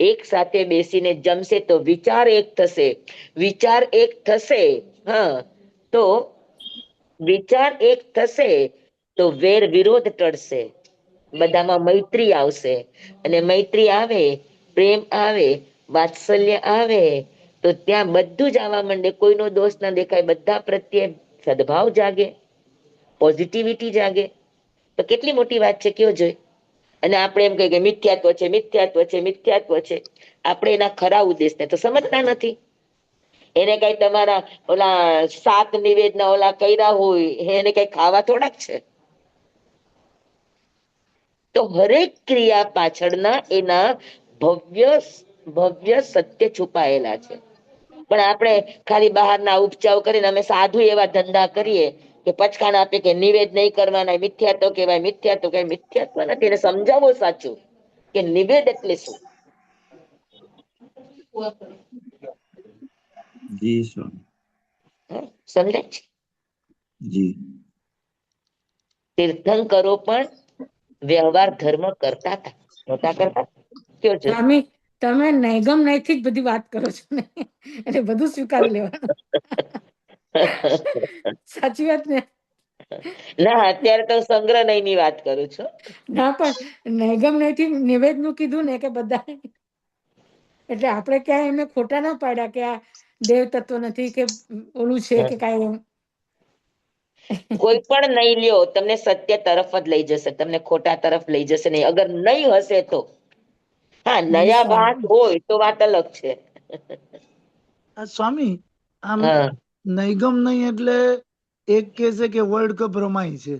એક સાથે બેસીને જમશે તો વિચાર એક થશે, વિચાર એક થશે, તો વિચાર એક થશે તો વેર વિરોધ ટળશે, બધામાં મૈત્રી આવશે, અને મૈત્રી આવે, પ્રેમ આવે, વાત્સલ્ય આવે, તો ત્યાં બધું જ આવવા માંડે. કોઈનો દોષ ના દેખાય, બધા પ્રત્યે સદભાવ જાગે, પોઝિટિવિટી જાગે. તો કેટલી મોટી વાત છે કયો જોઈ. અને આપણે એમ કહીએ કે મિથ્યાત્વ છે, મિથ્યાત્વ છે, મિથ્યાત્વ છે. આપણે એના ખરા ઉદ્દેશને તો સમજતા નથી. એને કઈ તમારા ઓલા 7 નિવેદના ઓલા કર્યા હોય એને કઈ ખાવા થોડાક છે. તો હરેક ક્રિયા પાછળના એના ભવ્ય સત્ય છુપાયેલા છે. પણ આપણે ખાલી બહારના ઉપચાવ કરીને અમે સાધુ એવા ધંધા કરીએ કે પચકાણ આપે કે નિવેદ નહીં કરવાના, મિથ્યાત્વ કહેવાય, મિથ્યાત્વ કહેવાય. મિથ્યાત્વ નથી, એને સમજાવો સાચું કે નિવેદ એટલે શું. જી સ્વામી. સમજાય છે? જી. તીર્થંકરો પણ વ્યવહાર ધર્મ કરતા હતા, નહોતા કરતા? કયો છે? સ્વામી, તમે નૈગમ નૈથી જ બધી વાત કરો છો ને, એટલે બધું સ્વીકારી લેવાનું. સાચી વાત ને? ના, અત્યારે તો સંગ્રહ ની વાત કરું છું. ના, પણ નૈગમ નૈથી નિવેદ નું કીધું ને કે બધા, એટલે આપણે ક્યાંય એમને ખોટા ના પાડ્યા કે આ દેવ તત્વ નથી કે ઓલું છે કે કાંઈ એમ. કોઈ પણ નહીં લ્યો, તમને સત્ય તરફ જ લઈ જશે, તમને ખોટા તરફ લઈ જશે નહીં. અગર નહીં હશે તો, હા, જી નયા વાત સ્વામી. હોય તો વાત અલગ છે. આ સ્વામી આમ હા નૈગમ નહીં એટલે એક કે છે કે વર્લ્ડ કપ રમાય છે,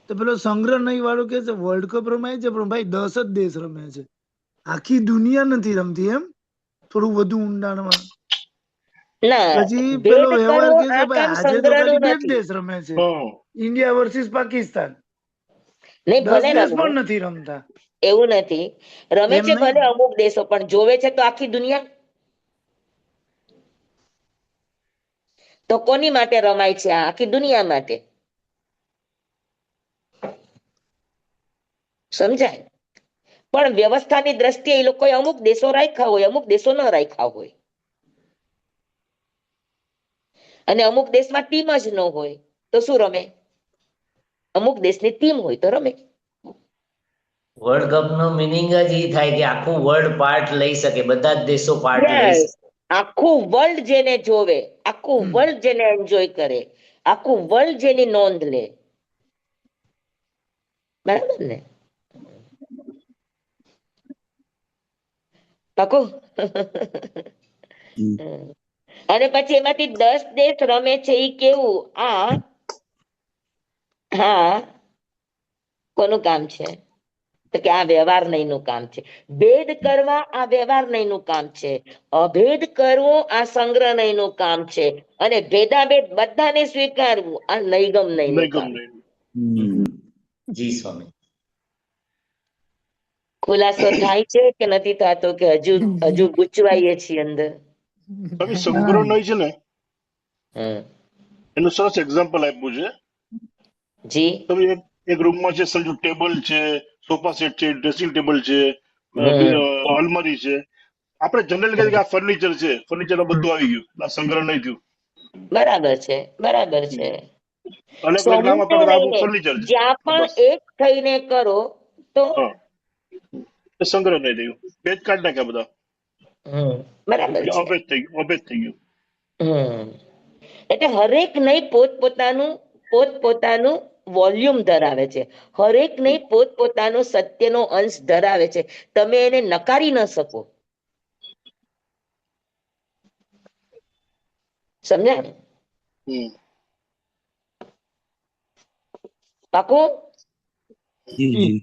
તો પેલો સંગ્રહ નહીં વાળો કે છે વર્લ્ડ કપ રમાય છે પણ ભાઈ 10 જ દેશ રમે છે, આખી દુનિયા નથી રમતી. એમ થોડું વધુ ઊંડાણમાં ના, પછી પેલો ભેદ વ્યવહાર કરવો કે છે આ ભાઈ કામ આજે તો સંગ્રહનું ખાલી 2 જ નથી. દેશ રમે છે, હા ઇન્ડિયા વર્સિસ પાકિસ્તાન, નહીં, 10 ભલે દેશ રમે, પણ નથી રમતા. એવું નથી. રમે એમ છે નહીં. ભલે અમુક દેશો, પણ જોવે છે તો આખી દુનિયા. તો કોની માટે રમાય છે? આ આખી દુનિયા માટે. સમજાય? પણ વ્યવસ્થાની દ્રષ્ટિએ એ લોકોએ અમુક દેશો રાખ્યા હોય, અમુક દેશો ન રાખ્યા હોય, અને અમુક દેશમાં ટીમ જ ન હોય તો શું રમે? અમુક દેશની ટીમ હોય તો રમે. વર્લ્ડ કપ નો મિનિંગ જ એ થાય કે આખું વર્લ્ડ પાર્ટ લઈ શકે, બધા જ દેશો પાર્ટ લઈ Yes. શકે. આખું વર્લ્ડ જેને જોવે, આખું વર્લ્ડ જેને એન્જોય કરે, આખું વર્લ્ડ જેની નોંધ લે. બરાબર ને? પાકું? અને પછી એમાંથી 10 દેશ રમે છે એ કેવું? હા, કોનું કામ છે? તો કે આ વ્યવહાર નહીં નું કામ છે. ભેદ કરવા આ વ્યવહાર નહીં નું કામ છે. અભેદ કરવો આ સંગ્રહ નહીં નું કામ છે. અને ભેદાભેદ બધાને સ્વીકારવું આ નૈગમ નહીં નું નૈગમ કામ. નહીં. જી સ્વામી. ખુલાસો થાય છે કે નથી થતો, કે હજુ ગૂંચવાઈએ છીએ અંદર? સ્વામી સંગ્રહ નહીં છે ને, હમ. એનું સરસ એક્ઝામ્પલ આપ્યું છે. જી. તમે એક રૂમમાં છે, સમજો ટેબલ છે, સોફા સેટ છે, ડ્રેસિંગ ટેબલ છે, હમ. અલમારી છે. આપણે જનરલ કહીએ કે આ ફર્નિચર છે, ફર્નિચર બધું આવી ગયું, આ સંગ્રહ નહીં થયું. બરાબર છે, બરાબર છે. અલગ અલગ નામ સમૂહને આપણા લઈને ફર્નિચર છે. જ્યાં પણ બસ એક થઈને કરો તો હા, એ સંગ્રહ નહીં થયું, બે જ કાઢ નાખ્યા બધા, બરાબર એટલે છે. અભેદ થઈ ગયું, અભેદ થઈ ગયું. એટલે હરેક નહીં પોતપોતાનું વોલ્યુમ ધરાવે છે. હરેક નહીં પોતપોતાનો સત્યનો અંશ ધરાવે છે. તમે એને નકારી ન શકો. સમજ્યા? હમ. પાકું? જી જી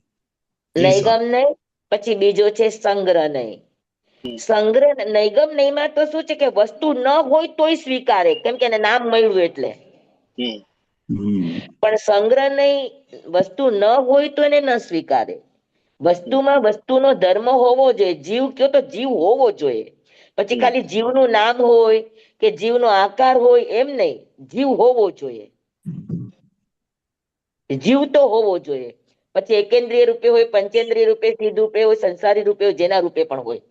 નૈગમ નહીં, પછી બીજો છે સંગ્રહ નહીં. સંગ્રહ નૈગમ નહીંમાં તો શું છે કે વસ્તુ ન હોય તોય સ્વીકારે, કેમ કે એને નામ મળ્યું એટલે. પણ સંગ્રહ નહીં, વસ્તુ ન હોય તો એને ન સ્વીકારે. વસ્તુમાં વસ્તુનો ધર્મ હોવો જોઈએ. જીવ કયો તો જીવ હોવો જોઈએ. પછી ખાલી જીવનું નામ હોય કે જીવનો આકાર હોય એમ નહીં, જીવ હોવો જોઈએ. જીવ તો હોવો જોઈએ. પછી એકેન્દ્રિય રૂપે હોય, પંચેન્દ્રિય રૂપે, સિદ્ધ રૂપે હોય, સંસારી રૂપે હોય, જેના રૂપે પણ હોય.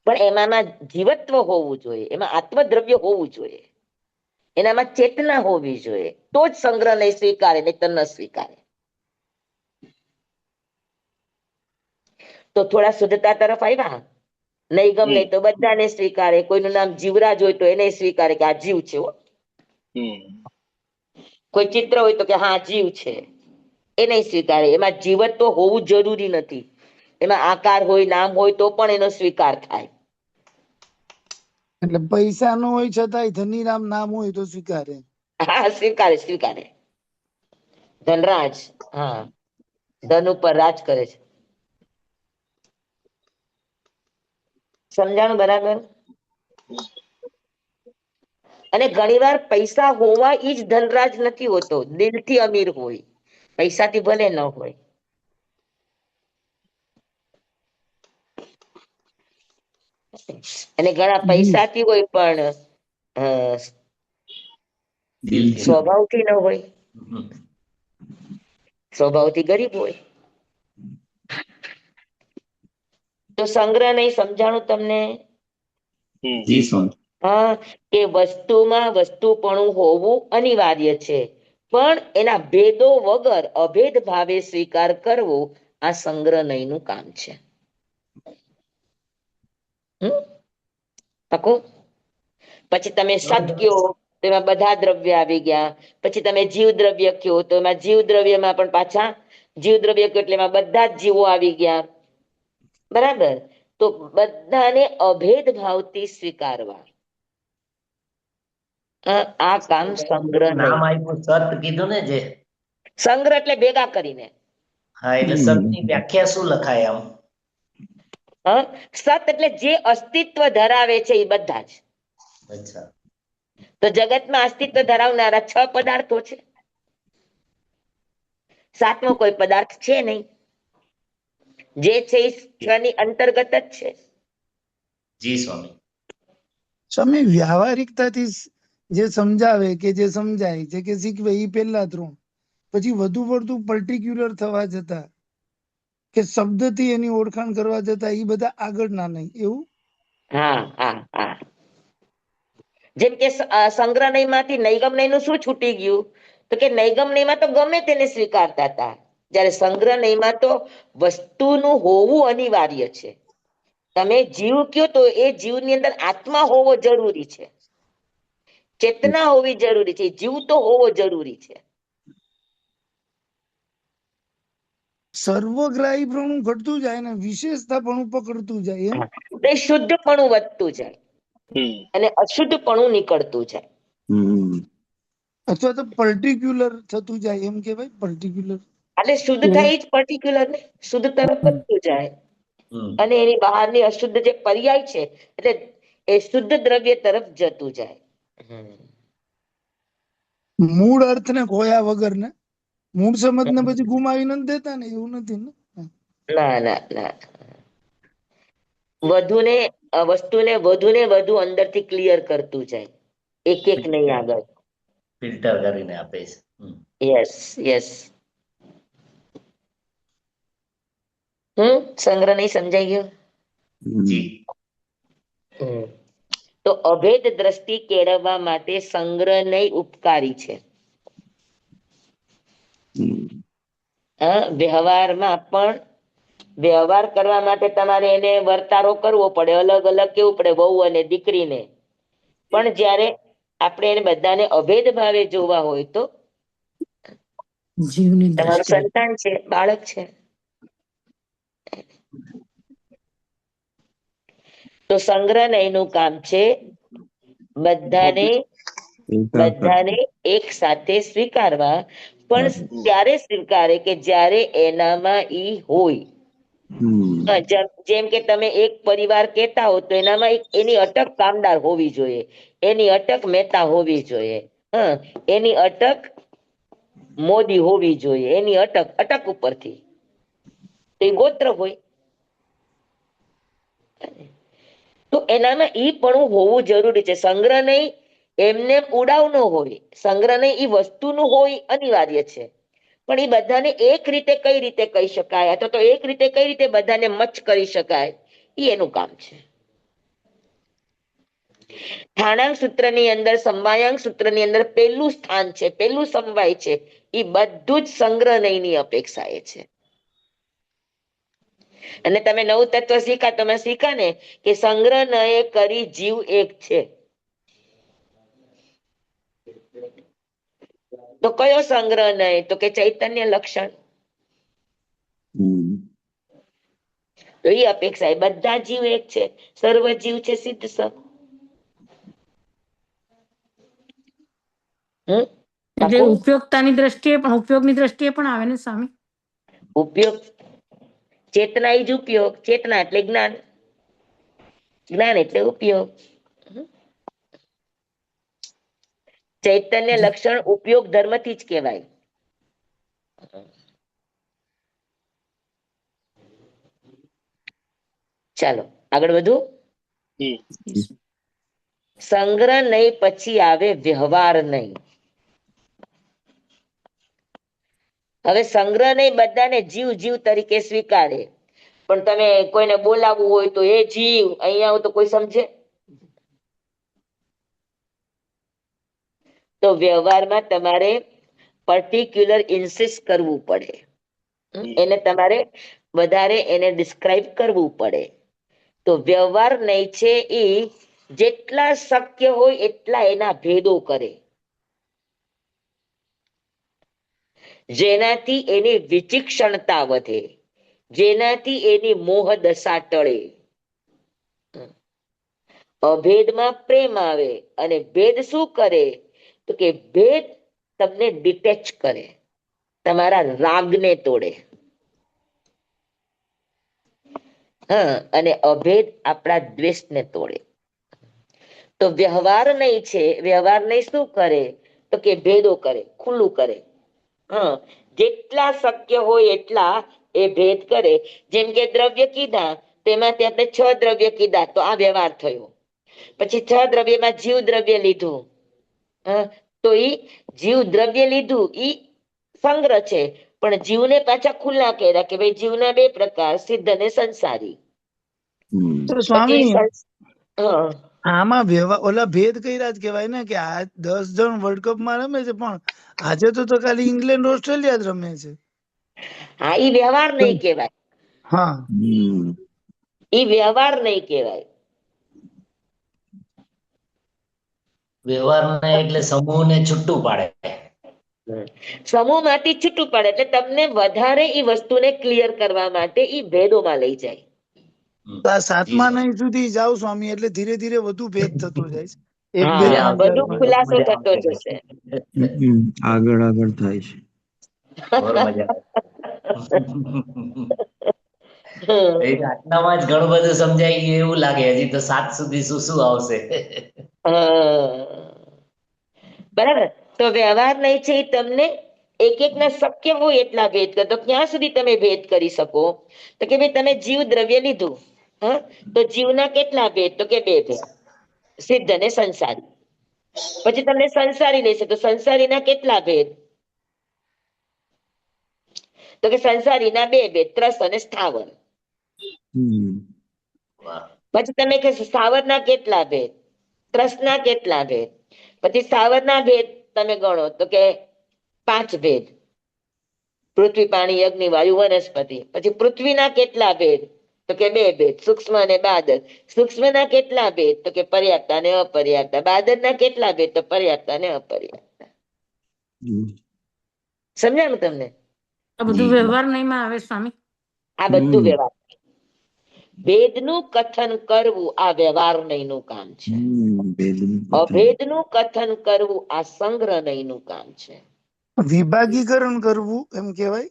પણ એમાં જીવત્વ હોવું જોઈએ, એમાં આત્મદ્રવ્ય હોવું જોઈએ, એનામાં ચેતના હોવી જોઈએ, તો જ સંગ્રહ નહીં સ્વીકારે, નહીં તો ન સ્વીકારે. તો થોડા શુદ્ધતા તરફ આવ્યા. નૈગમ નહીં તો બધાને સ્વીકારે. કોઈનું નામ જીવરાજ હોય તો એને સ્વીકારે કે આ જીવ છે. કોઈ ચિત્ર હોય તો કે હા જીવ છે, એ નહીં સ્વીકારે. એમાં જીવત્વ હોવું જરૂરી નથી. એમાં આકાર હોય, નામ હોય તો પણ એનો સ્વીકાર થાય. એટલે પૈસા નો હોય છતાંય ધનીરામ નામ હોય તો સ્વીકારે. હા, સ્વીકારે, સ્વીકારે. ધનરાજ, હા, ધન ઉપર રાજ કરે છે. સમજાણું બરાબર? અને ઘણીવાર પૈસા હોવા ઈ જ ધનરાજ નથી હોતો. દિલથી અમીર હોય, પૈસાથી ભલે ન હોય. અને ઘણા પૈસાથી હોય પણ સ્વભાવથી ન હોય, સ્વભાવથી ગરીબ હોય. તો સંગ્રહ નહીં સમજાણું તમને? હા, કે વસ્તુમાં વસ્તુપણું હોવું અનિવાર્ય છે, પણ એના ભેદો વગર અભેદ ભાવે સ્વીકાર કરવો આ સંગ્રહ નહીંનું કામ છે. પાકું? પછી તમે સત કયો તો એમાં બધા દ્રવ્ય આવી ગયા. પછી તમે જીવ દ્રવ્ય કયો તો એમાં જીવ દ્રવ્યમાં પણ પાછા જીવ દ્રવ્ય કયો એટલે એમાં બધા જ જીવો આવી ગયા. બરાબર? તો બધાને અભેદ ભાવથી સ્વીકારવા. આ કામ સંગ્રહ નામ નહીં. આપ્યું સત કીધું ને જે, સંગ્રહ એટલે ભેગા કરીને. હા એટલે સતની વ્યાખ્યા શું લખાય આમ? સત એટલે જે અસ્તિત્વ ધરાવે છે એ બધા જ. અચ્છા. તો જગતમાં અસ્તિત્વ ધરાવનારા 6 પદાર્થો છે. 7મો કોઈ પદાર્થ છે નહીં. જે છે એ 6 ની અંતર્ગત જ છે. જી સ્વામી. સ્વામી વ્યાવહારિકતાથી જે સમજાવે કે જે સમજાય છે કે શીખવે એ પહેલા 3, પછી વધુ પડતું પર્ટિક્યુલર થવા જતા કે શબ્દથી એની ઓળખાણ કરવા જતા એ બધા આગળના નહીં એવું? હા હા હા. જેમ કે સંગ્રહનયમાંથી નૈગમનયનું શું છૂટી ગયું? તો કે નૈગમનયમાં તો ગમે તેને સ્વીકારતા હતા, જ્યારે સંગ્રહનયમાં તો વસ્તુનું હોવું અનિવાર્ય છે. તમે જીવ કયો તો એ જીવની અંદર આત્મા હોવો જરૂરી છે, ચેતના હોવી જરૂરી છે, જીવ તો હોવો જરૂરી છે. સર્વગ્રાહીપણું ઘટતું જાય ને વિશેષતાપણું પકડતું જાય એમ? તે શુદ્ધપણું વધતું જાય હમ અને અશુદ્ધપણું નીકળતું જાય. અથવા તો પર્ટિક્યુલર થતું જાય એમ કે ભાઈ પર્ટિક્યુલર એટલે શુદ્ધ થાય જ પર્ટિક્યુલર ને શુદ્ધ તરફ વધતું જાય અને એની બહારની અશુદ્ધ જે પર્યાય છે એટલે એ શુદ્ધ દ્રવ્ય તરફ જતું જાય. મૂળ અર્થ ને ખોયા વગર ને મૂળ સમજ ને પછી ગુમાવીને દેતા ને એવું નથી ને? ના ના ના, વસ્તુને વધુ અંદરથી ક્લિયર કરતું જાય, એક એક નહીં આગળ. ફિલ્ટર કરીને આપે છે. Yes yes. સંગ્રહ નહીં સમજાઈ ગયો? જી. તો અભેદ દ્રષ્ટિ કેળવવા માટે સંગ્રહ નહીં ઉપકારી છે. વ્યવહારમાં પણ વ્યવહાર કરવા માટે તમારે એને વર્તારો કરવો પડે, અલગ અલગ કેવું પડે વહુ અને દીકરીને. પણ જ્યારે આપણે એને બધાને અભેદ ભાવે જોવા હોય તો જીવની તમારું દ્રષ્ટિએ સંતાન છે, બાળક છે, તો સંગ્રહ એનું કામ છે બધાને એક સાથે સ્વીકારવા. પણ ત્યારે સ્વીકારે કે જ્યારે એનામાં ઈ હોય. જેમ કે તમે એક પરિવાર કહેતા હો તો એનામાં એની અટક કામદાર હોવી જોઈએ, એની અટક મહેતા હોવી જોઈએ, એની અટક મોદી હોવી જોઈએ, એની અટક ઉપરથી તો એ ગોત્ર હોય. તો એનામાં ઈ પણ હોવું જરૂરી છે. સંગ્રહ નહીં એમને ઉડાવ ન હોય, સંગ્રહ નહીં એ વસ્તુનું હોય અનિવાર્ય છે, પણ એ બધાને એક રીતે કઈ રીતે કહી શકાય અથવા તો એક રીતે કઈ રીતે બધાને મચ કરી શકાય એ એનું કામ છે. થાણાંક સૂત્રની અંદર સમવાયાંક સૂત્રની અંદર પહેલું સ્થાન છે, પહેલું સમવાય છે, એ બધું જ સંગ્રહ નહીંની અપેક્ષાએ છે. અને તમે નવું તત્વ શીખા, તમે શીખા ને કે સંગ્રહ ન કરી જીવ એક છે. તો કયો સંગ્રહ નહીં? તો કે ચૈતન્ય લક્ષણ. તો એ અપેક્ષા એ બધા જીવ એક છે, સર્વ જીવ છે સિદ્ધ સમ. એટલે ઉપયોગતાની દ્રષ્ટિએ પણ ઉપયોગની દ્રષ્ટિએ પણ આવે ને સ્વામી? ઉપયોગ ચેતના એ જ ઉપયોગ, ચેતના એટલે જ્ઞાન, જ્ઞાન એટલે ઉપયોગ. ચૈતન્ય લક્ષણ ઉપયોગ ધર્મથી જ કહેવાય. ચાલો આગળ વધુ. સંગ્રહ નહીં પછી આવે વ્યવહાર નહીં. હવે સંગ્રહ નહીં બધાને જીવ જીવ તરીકે સ્વીકારે, પણ તમે કોઈને બોલાવવું હોય તો એ જીવ અહીંયા આવો તો કોઈ સમજે? તો વ્યવહારમાં તમારે પર્ટિક્યુલર ઇન્સિસ્ટ કરવું પડે, એને તમારે વધારે એને ડિસ્ક્રાઇબ કરવું પડે. તો વ્યવહાર નહીં છે એ જેટલા શક્ય હોય એટલા એના ભેદો કરે, જેનાથી એની વિચિક્ષણતા વધે, જેનાથી એની મોહ દશા ટળે. અભેદમાં પ્રેમ આવે, અને ભેદ શું કરે તો કે ભેદ તમને ડિટેચ કરે, તમારા રાગને તોડે. હા, અને અભેદ આપણા દ્વેષને તોડે. તો વ્યવહાર નહીં છે, વ્યવહાર નહીં શું કરે તો કે ભેદો કરે, ખુલ્લું કરે. હા, જેટલા શક્ય હોય એટલા એ ભેદ કરે. જેમ કે દ્રવ્ય કીધા, તેમાંથી આપણે 6 દ્રવ્ય કીધા, તો આ વ્યવહાર થયો. પછી 6 દ્રવ્યમાં જીવ દ્રવ્ય લીધું, તો ઈ જીવ દ્રવ્ય લીધું ઈ સંગ્રહ છે. પણ જીવને પાછા ખુલ્લા કર્યા કે ભાઈ જીવના 2 પ્રકાર, સિદ્ધ અને સંસારી. તો પછી સ્વામી હા, આમાં વ્યવહાર ઓલા ભેદ કર્યા જ કહેવાય ને, કે આ 10 જણ વર્લ્ડ કપ માં રમે છે, પણ આજે તો ખાલી ઇંગ્લેન્ડ ઓસ્ટ્રેલિયા જ રમે છે. હા, ઈ વ્યવહાર નહીં કહેવાય. હા, ઈ વ્યવહાર નહીં કહેવાય. વ્યવહાર એટલે સમૂહને છૂટું પાડે. સમૂહ માંથી છૂટું પડે એટલે તમને વધારે ઈ વસ્તુને ક્લિયર કરવા માટે ઈ ભેદોમાં લઈ જાય. તો આ 7મા નય સુધી જાવ સ્વામી, એટલે ધીરે ધીરે વધુ ભેદ થતો જાય છે. એક બે હા, 3 બધું 4 ખુલાસો થતો જશે. આગળ આગળ થાય છે. આટલામાં જ ઘણું બધું સમજાઈ ગયું એવું લાગે. હજી તો 7 સુધી શું શું આવશે. બરાબર. તો વ્યવહાર નહીં છે, તમને એક એક ના શક્ય હોય એટલા ભેદ કરો. તો ક્યાં સુધી તમે ભેદ કરી શકો તો કે ભાઈ તમે જીવ દ્રવ્ય લીધું, હા, તો જીવના કેટલા ભેદ તો કે 2 ભેદ, સિદ્ધ અને સંસારી. પછી તમને સંસારી લેશે તો સંસારીના કેટલા ભેદ તો કે સંસારીના 2 ભેદ, ત્રસ્ત અને સ્થાવર. પછી તમે કહેશો સ્થાવરના કેટલા ભેદ, ત્રસ્તના કેટલા ભેદ. પછી સ્થાવરના ભેદ તમે ગણો તો કે 5 ભેદ, પૃથ્વી, પાણી, અગ્નિ, વાયુ, વનસ્પતિ. પછી પૃથ્વીના કેટલા ભેદ તો કે 2 ભેદ, સૂક્ષ્મ અને બાદલ. સૂક્ષ્મના કેટલા ભેદ તો કે પર્યાપ્ત અને અપર્યાપ્ત. બાદલના કેટલા ભેદ તો પર્યાપ્ત અને અપર્યાપ્ત. સમજાણું તમને? આ બધું વ્યવહાર નહીંમાં આવે સ્વામી. આ બધું વ્યવહાર. ભેદનું કથન કરવું આ વ્યવહાર નહીંનું કામ છે. અભેદનું કથન કરવું આ સંગ્રહ નહીંનું કામ છે. વિભાગીકરણ કરવું એમ કહેવાય.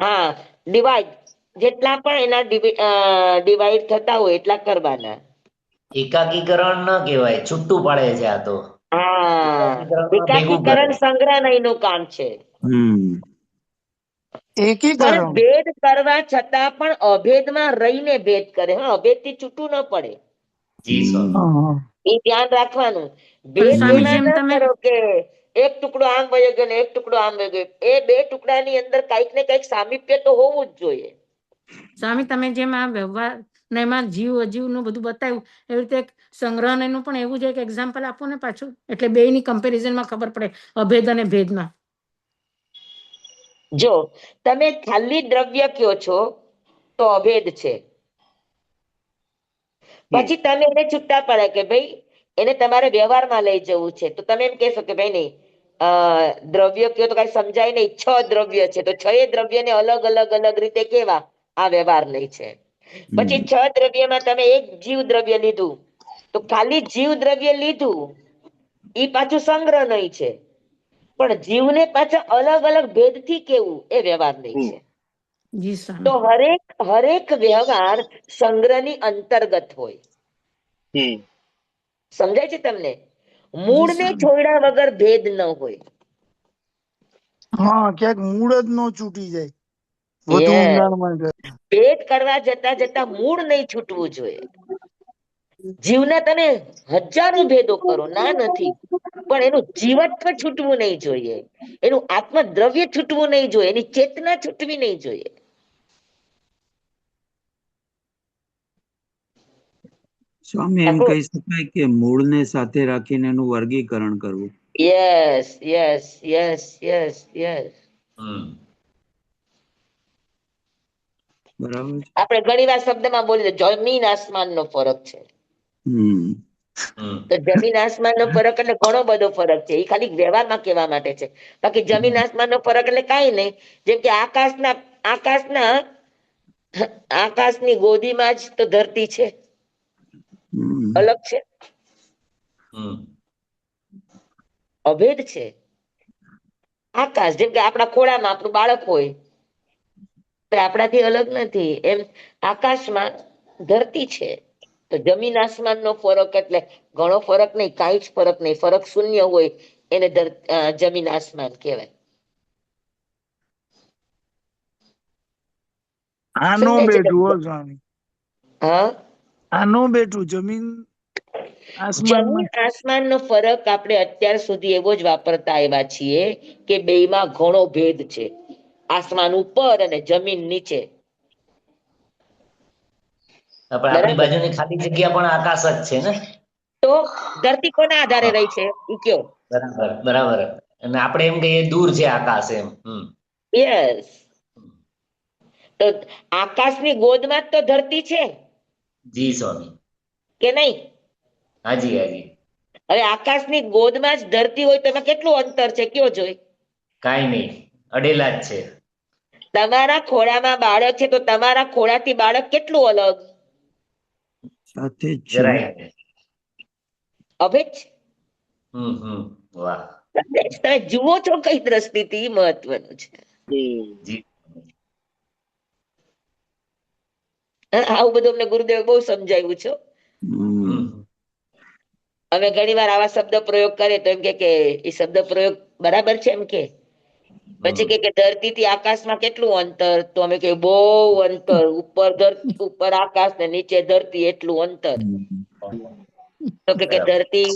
હા, ડિવાઈડ. જેટલા પણ એના ડિવાઈડ થતા હોય એટલા કરવાના. એકાકીકરણ ન કહેવાય, છૂટું પાડે છે આ તો. હા, ભેગું કરે. એકાકીકરણ સંગ્રહ નહીંનું કામ છે. પણ એકીકરણ. ભેદ કરવા છતાં પણ અભેદમાં રહીને ભેદ કરે. હા, અભેદથી છૂટું ન પડે. જી સ્વામી. એ ધ્યાન રાખવાનું. પણ ભેદ સ્વામી એમાં જેમ ન તમે કરો કે એક ટુકડો આમ વયો ગયો ને એક ટુકડો આમ વયો ગયો. એ 2 ટુકડાની અંદર કઈક ને કઈક સામીપ્ય તો હોવું જ જોઈએ. સ્વામી તમે જેમ આ વ્યવહાર ને એમાં જીવ અજીવનું બધું બતાવ્યું, એવી રીતે એક સંગ્રહનું પણ એવું જ એક એક્ઝામ્પલ આપો ને પાછું, એટલે બેયની કમ્પેરિઝનમાં ખબર પડે અભેદ અને ભેદમાં. જો તમે ખાલી દ્રવ્ય કયો છો તો અભેદ છે. પછી તમે એને છૂટા પડે કે ભાઈ એને તમારે વ્યવહારમાં લઈ જવું છે, તો તમે એમ કહેશો કે ભાઈ નહીં, દ્રવ્ય કયો તો કઈ સમજાય નહીં, 6 દ્રવ્ય છે તો 6 દ્રવ્યને અલગ અલગ અલગ રીતે કેવા આ વ્યવહાર નહીં છે. પછી 6 દ્રવ્યમાં તમે એક જીવ દ્રવ્ય લીધું, તો ખાલી જીવ દ્રવ્ય લીધું ઈ પાછું સંગ્રહ નહીં છે, પણ જીવને પાછા અલગ અલગ ભેદથી કેવું એ વ્યવહાર નહીં છે. જી તો સ્વામી. હરેક વ્યવહાર સંગ્રહની અંતર્ગત હોય. સમજાય છે તમને? મૂળને છોડ્યા વગર ભેદ ન હોય. હા, ક્યાંક મૂળ જ નો છૂટી જાય. વધુ ઊંડાણમાં ભેદ કરવા જતા જતા મૂળ નહીં છૂટવું જોઈએ. જીવના તમે હજારો ભેદો કરો, ના નથી, પણ એનું જીવત્વ છૂટવું નહીં જોઈએ, એનું આત્મદ્રવ્ય છૂટવું નહીં જોઈએ, એની ચેતના છૂટવી નહીં જોઈએ. સ્વામી એમ કહી શકાય કે મૂળને સાથે રાખીને એનું વર્ગીકરણ કરવું. Yes yes yes yes yes. બરાબર. આપણે ઘણી વાર શબ્દમાં બોલીએ જમીન આસમાનનો ફરક છે. તો જમીન આસમાનનો ફરક એટલે ઘણો બધો ફરક છે. એ ખાલી વ્યવહારમાં કહેવા માટે છે. બાકી જમીન આસમાનનો ફરક એટલે કાંઈ નહીં. જેમ કે આકાશની ગોદીમાં જ તો ધરતી છે. અલગ છે, હમ અભેદ છે. આકાશ જેમ કે આપણા ખોળામાં આપણું બાળક હોય તો આપણાથી અલગ નથી, એમ આકાશમાં ધરતી છે. તો જમીન આસમાન નો ફરક એટલે ઘણો ફરક નહીં, કાંઈ જ ફરક નહીં, ફરક શૂન્ય હોય એને જમીન આસમાન કહેવાય. આનો સમજાય છે બેઠું હો તમને? સ્વામી, હા, આનો બેઠું જમીન આસમાનમાં. જમીન આસમાન નો ફરક આપણે અત્યાર સુધી એવો જ વાપરતા આવ્યા છીએ કે બેયમાં ઘણો ભેદ છે. આસમાન ઉપર અને જમીન નીચે. આપણે આપણી બરાબર, બાજુની ખાલી જગ્યા પણ આકાશ જ છે ને. તો ધરતી કોના આધારે રહી છે ઈ કયો? બરાબર બરાબર. અને આપણે એમ કહીએ દૂર છે આકાશ એમ. યસ. તો આકાશની ગોદમાં જ તો ધરતી છે જી સ્વામી. કે નહીં? હાજી હાજી. હવે આકાશની ગોદમાં જ ધરતી હોય તો એમાં કેટલું અંતર છે કયો જોઈ? કાંઈ નહીં, અડેલા જ છે. તમારા ખોળામાં બાળક છે તો તમારા ખોળાથી બાળક કેટલું અલગ? સાથે જ છે. જરાય નહીં. અભેદ છે. વાહ. તમે જુઓ છો કઈ દ્રષ્ટિથી, ઈ મહત્વનું છે. જી. આવું બધું અમને ગુરુદેવે બહુ સમજાવ્યું છે. અમે ઘણી વાર આવા શબ્દ પ્રયોગ કરીએ તો એમ કે એ શબ્દ પ્રયોગ બરાબર છે એમ કે પછી કે ધરતીથી આકાશમાં કેટલું અંતર? તો અમે કે બહુ અંતર, ઉપર આકાશ ને નીચે ધરતી એટલું અંતર. તો કે ધરતી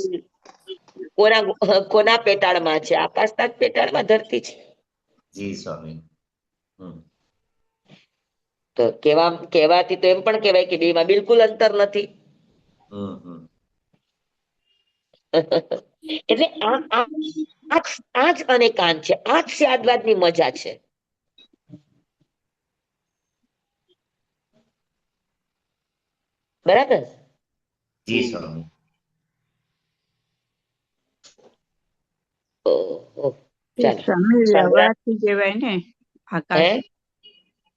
કોના પેટાળમાં છે? આકાશના જ પેટાળમાં ધરતી છે. જી સ્વામી. તો કહેવાથી તો એમ પણ કહેવાય કે બેમાં બિલકુલ અંતર નથી. એટલે આ જ અનેકાંત છે, આ જ સ્યાદવાદની મજા છે. બરાબર. જી સ્વામી. ઓહો, એ ચાલો. સ્વામી સંગ્રામ. વ્યવહારથી કહેવાય ને. હે?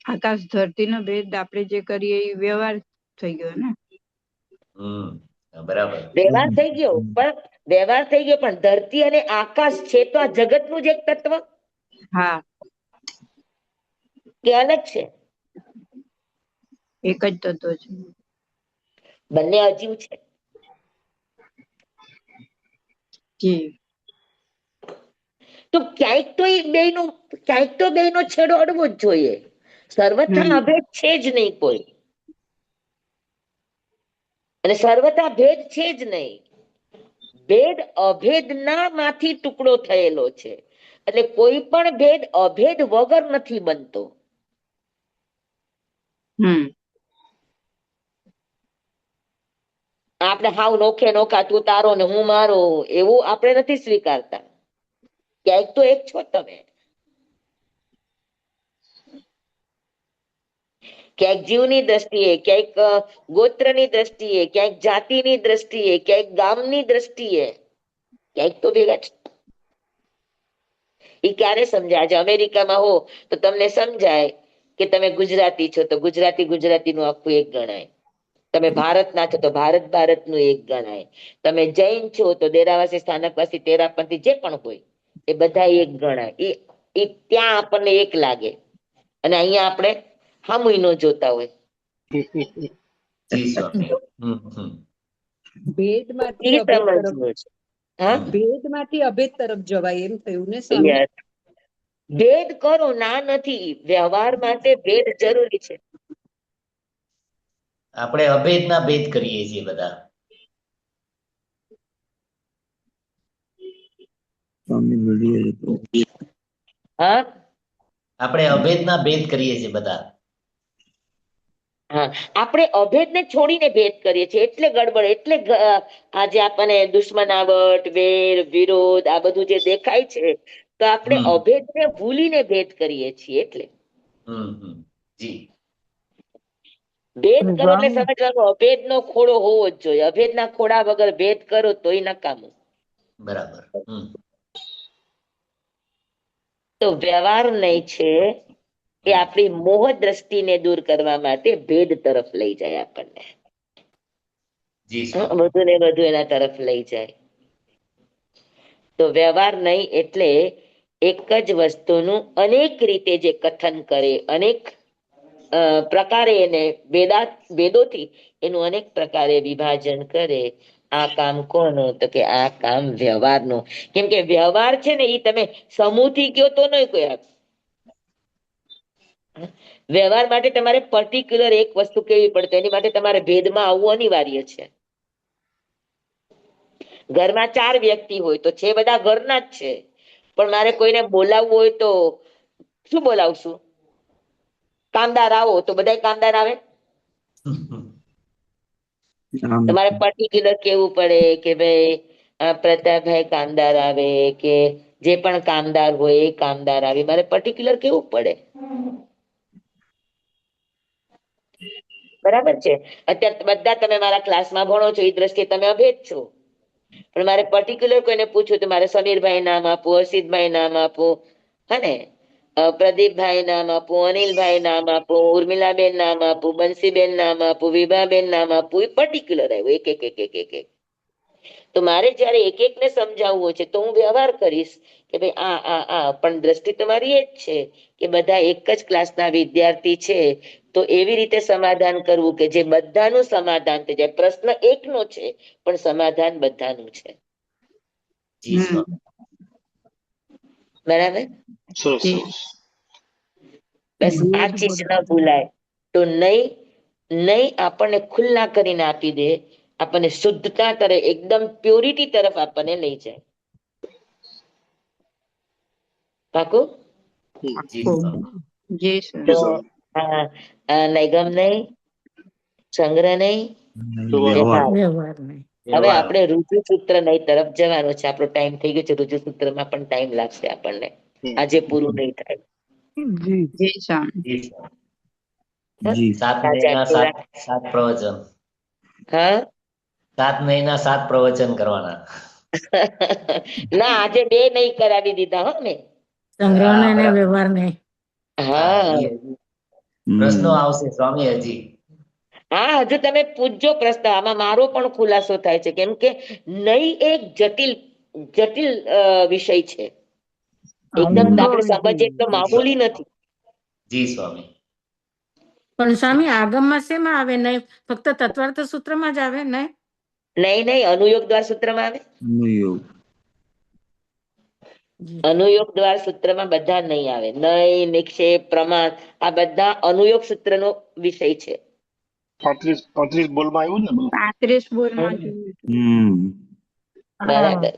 આકાશ ધરતીનો ભેદ આપણે જે કરીએ એ વ્યવહાર થઈ ગયો ને. બરાબર. વ્યવહાર થઈ ગયો, પણ ધરતી અને આકાશ છે તો આ જગતનું જ એક તત્વ હા, કે અલગ છે? એક જ તત્વ છે. બંને અજીવ છે. જી. તો ક્યાંક તો બેનો છેડો અડવો જ જોઈએ. સર્વથા અભેદ છે જ નહીં કોઈ, અને સર્વથા ભેદ છે જ નહીં. ભેદ અભેદના માંથી ટુકડો થયેલો છે, એટલે કોઈ પણ ભેદ અભેદ વગર નથી બનતો. આપણે હાવ નોખા તું તારો ને હું મારો એવું આપણે નથી સ્વીકારતા. ક્યાંક તો એક છો તમે. ક્યાંક જીવની દ્રષ્ટિએ, ક્યાંક ગોત્રની દ્રષ્ટિએ, ક્યાંક જાતિની દ્રષ્ટિએ, ક્યાંક ગામની દ્રષ્ટિએ, ક્યાંક તો ભેગા છે. એ ક્યારે સમજાય? આજે અમેરિકામાં હો તો તમને સમજાય કે તમે ગુજરાતી છો તો ગુજરાતીનું આખું એક ગણાય. તમે ભારતના છો તો ભારતનું એક ગણાય. તમે જૈન છો તો દેરાવાસી, સ્થાનકવાસી, તેરાપંથી જે પણ હોય એ બધા એક ગણાય. એ ત્યાં આપણને એક લાગે, અને અહીંયા આપણે હામુય ન જોતા હોય. જી સ્વામી. ભેદમાંથી અભેદ તરફ જવાય એમ થયું ને સ્વામી? ભેદ કરો, ના નથી. વ્યવહાર માટે ભેદ જરૂરી છે. આપણે અભેદના ભેદ કરીએ છીએ બધા. હા, આપણે અભેદના ભેદ કરીએ છીએ બધા. હા, આપણે અભેદને છોડીને ભેદ કરીએ છીએ, એટલે ગડબડ. એટલે આજે આપણને દુશ્મનાવટ, વેર, વિરોધ આ બધું જે દેખાય છે તો આપણે અભેદને ભૂલીને ભેદ કરીએ છીએ. એટલે જી. ભેદ કરો એટલે સમજવાનું અભેદનો ખોડો હોવો જ જોઈએ. અભેદના ખોડા વગર ભેદ કરો તોય નકામું. બરાબર. તો વ્યવહાર નહીં છે એ આપણી મોહ દ્રષ્ટિને દૂર કરવા માટે ભેદ તરફ લઈ જાય આપણને. જી સ્વામી. વધુ ને વધુ એના તરફ લઈ જાય. તો વ્યવહાર નહીં એટલે એક જ વસ્તુનું અનેક રીતે જે કથન કરે, અનેક પ્રકારે એને વેદોથી એનું અનેક પ્રકારે વિભાજન કરે. આ કામ કોનું? તો કે આ કામ વ્યવહારનું. કેમ કે વ્યવહાર છે ને એ તમે સમૂહથી કયો તો નહીં કોઈ આપ. વ્યવહાર માટે તમારે પર્ટિક્યુલર એક વસ્તુ કેવી પડે, એની માટે તમારે ભેદમાં આવવું અનિવાર્ય છે. ઘરમાં 4 વ્યક્તિ હોય તો છે બધા ઘરના જ છે, પણ મારે કોઈને બોલાવવું હોય તો શું બોલાવશું? કામદાર આવો તો બધા કામદાર આવે. તમારે પર્ટિક્યુલર કેવું પડે કે ભાઈ પ્રતાપભાઈ કામદાર આવે, કે જે પણ કામદાર હોય એ કામદાર આવે. મારે પર્ટિક્યુલર કેવું પડે. બરાબર છે. અત્યારે બધા તમે મારા ક્લાસમાં ભણો છો, એ દ્રષ્ટિએ તમે અભેદ છો, પણ મારે પર્ટિક્યુલર કોઈને પૂછ્યું તો મારે સમીરભાઈ નામ આપવું, હર્ષિતભાઈ નામ આપવું, હે પ્રદીપભાઈ નામ આપવું, અનિલભાઈ નામ આપવું, ઉર્મિલાબેન નામ આપવું, બંસીબેન નામ આપવું, વિભાબેન નામ આપવું. એ પર્ટિક્યુલર આવ્યું એક એક એક એક એક એક. તો મારે જયારે એક એક ને સમજાવવું છે તો હું વ્યવહાર કરીશ કે ભાઈ આ પણ દ્રષ્ટિ તમારી એ જ છે કે બધા એક જ ક્લાસના વિદ્યાર્થી છે, તો એવી રીતે સમાધાન કરવું કે જે બધાનું સમાધાન થઈ જાય. પ્રશ્ન એકનો છે પણ સમાધાન બધાનું છે. જી સ્વામી. બરાબર. સરસ સરસ. બસ આ ચીજ ન ભૂલાય. તો નહીં આપણને ખુલ્લા કરીને આપી દે, આપણને શુદ્ધતા તરફ, એકદમ પ્યોરિટી તરફ આપણને લઈ જાય. પાકું? જી સ્વામી. જી સર. તો નૈગમ નહીં, સંગ્રહ નહીં, વ્યવહાર. વ્યવહાર નહીં. હવે આપણે રુજુ સૂત્ર નહીં તરફ જવાનું છે. આપણો ટાઈમ થઈ ગયો છે. રુજુ સૂત્રમાં પણ ટાઈમ લાગશે આપણને, આજે પૂરું નહીં થાય. જી જી સર. જી સ્વામી. જી 7 મહિના 7 પ્રવચન. હા 7 મહિના 7 પ્રવચન કરવાના. ના, આજે 2 નહીં કરાવી દીધા હો મેં. સંગ્રહ ને વ્યવહાર નહીં. હા પ્રશ્નો આવશે સ્વામી હજી. હા, હજુ તમે પૂછજો પ્રશ્ન. આમાં મારો પણ ખુલાસો થાય છે, કેમ કે નહીં એક જટિલ વિષય છે. એકદમ આપણે સમજીએ તો મામૂલી નથી. જી સ્વામી. પણ સ્વામી આગમમાં શેમાં આવે નહીં? ફક્ત તત્વાર્થ સૂત્રમાં જ આવે નહીં? નહીં, અનુયોગ દ્વાર સૂત્રમાં આવે. અનુયોગ. અનુયોગ દ્વાર સૂત્રમાં બધા નહીં આવે. નહીં, નિક્ષેપ, પ્રમાણ, આ બધા અનુયોગ સૂત્રનો વિષય છે. 35 બોલમાં આવ્યું ને બધું. 35 બોલમાં જોયું. બરાબર.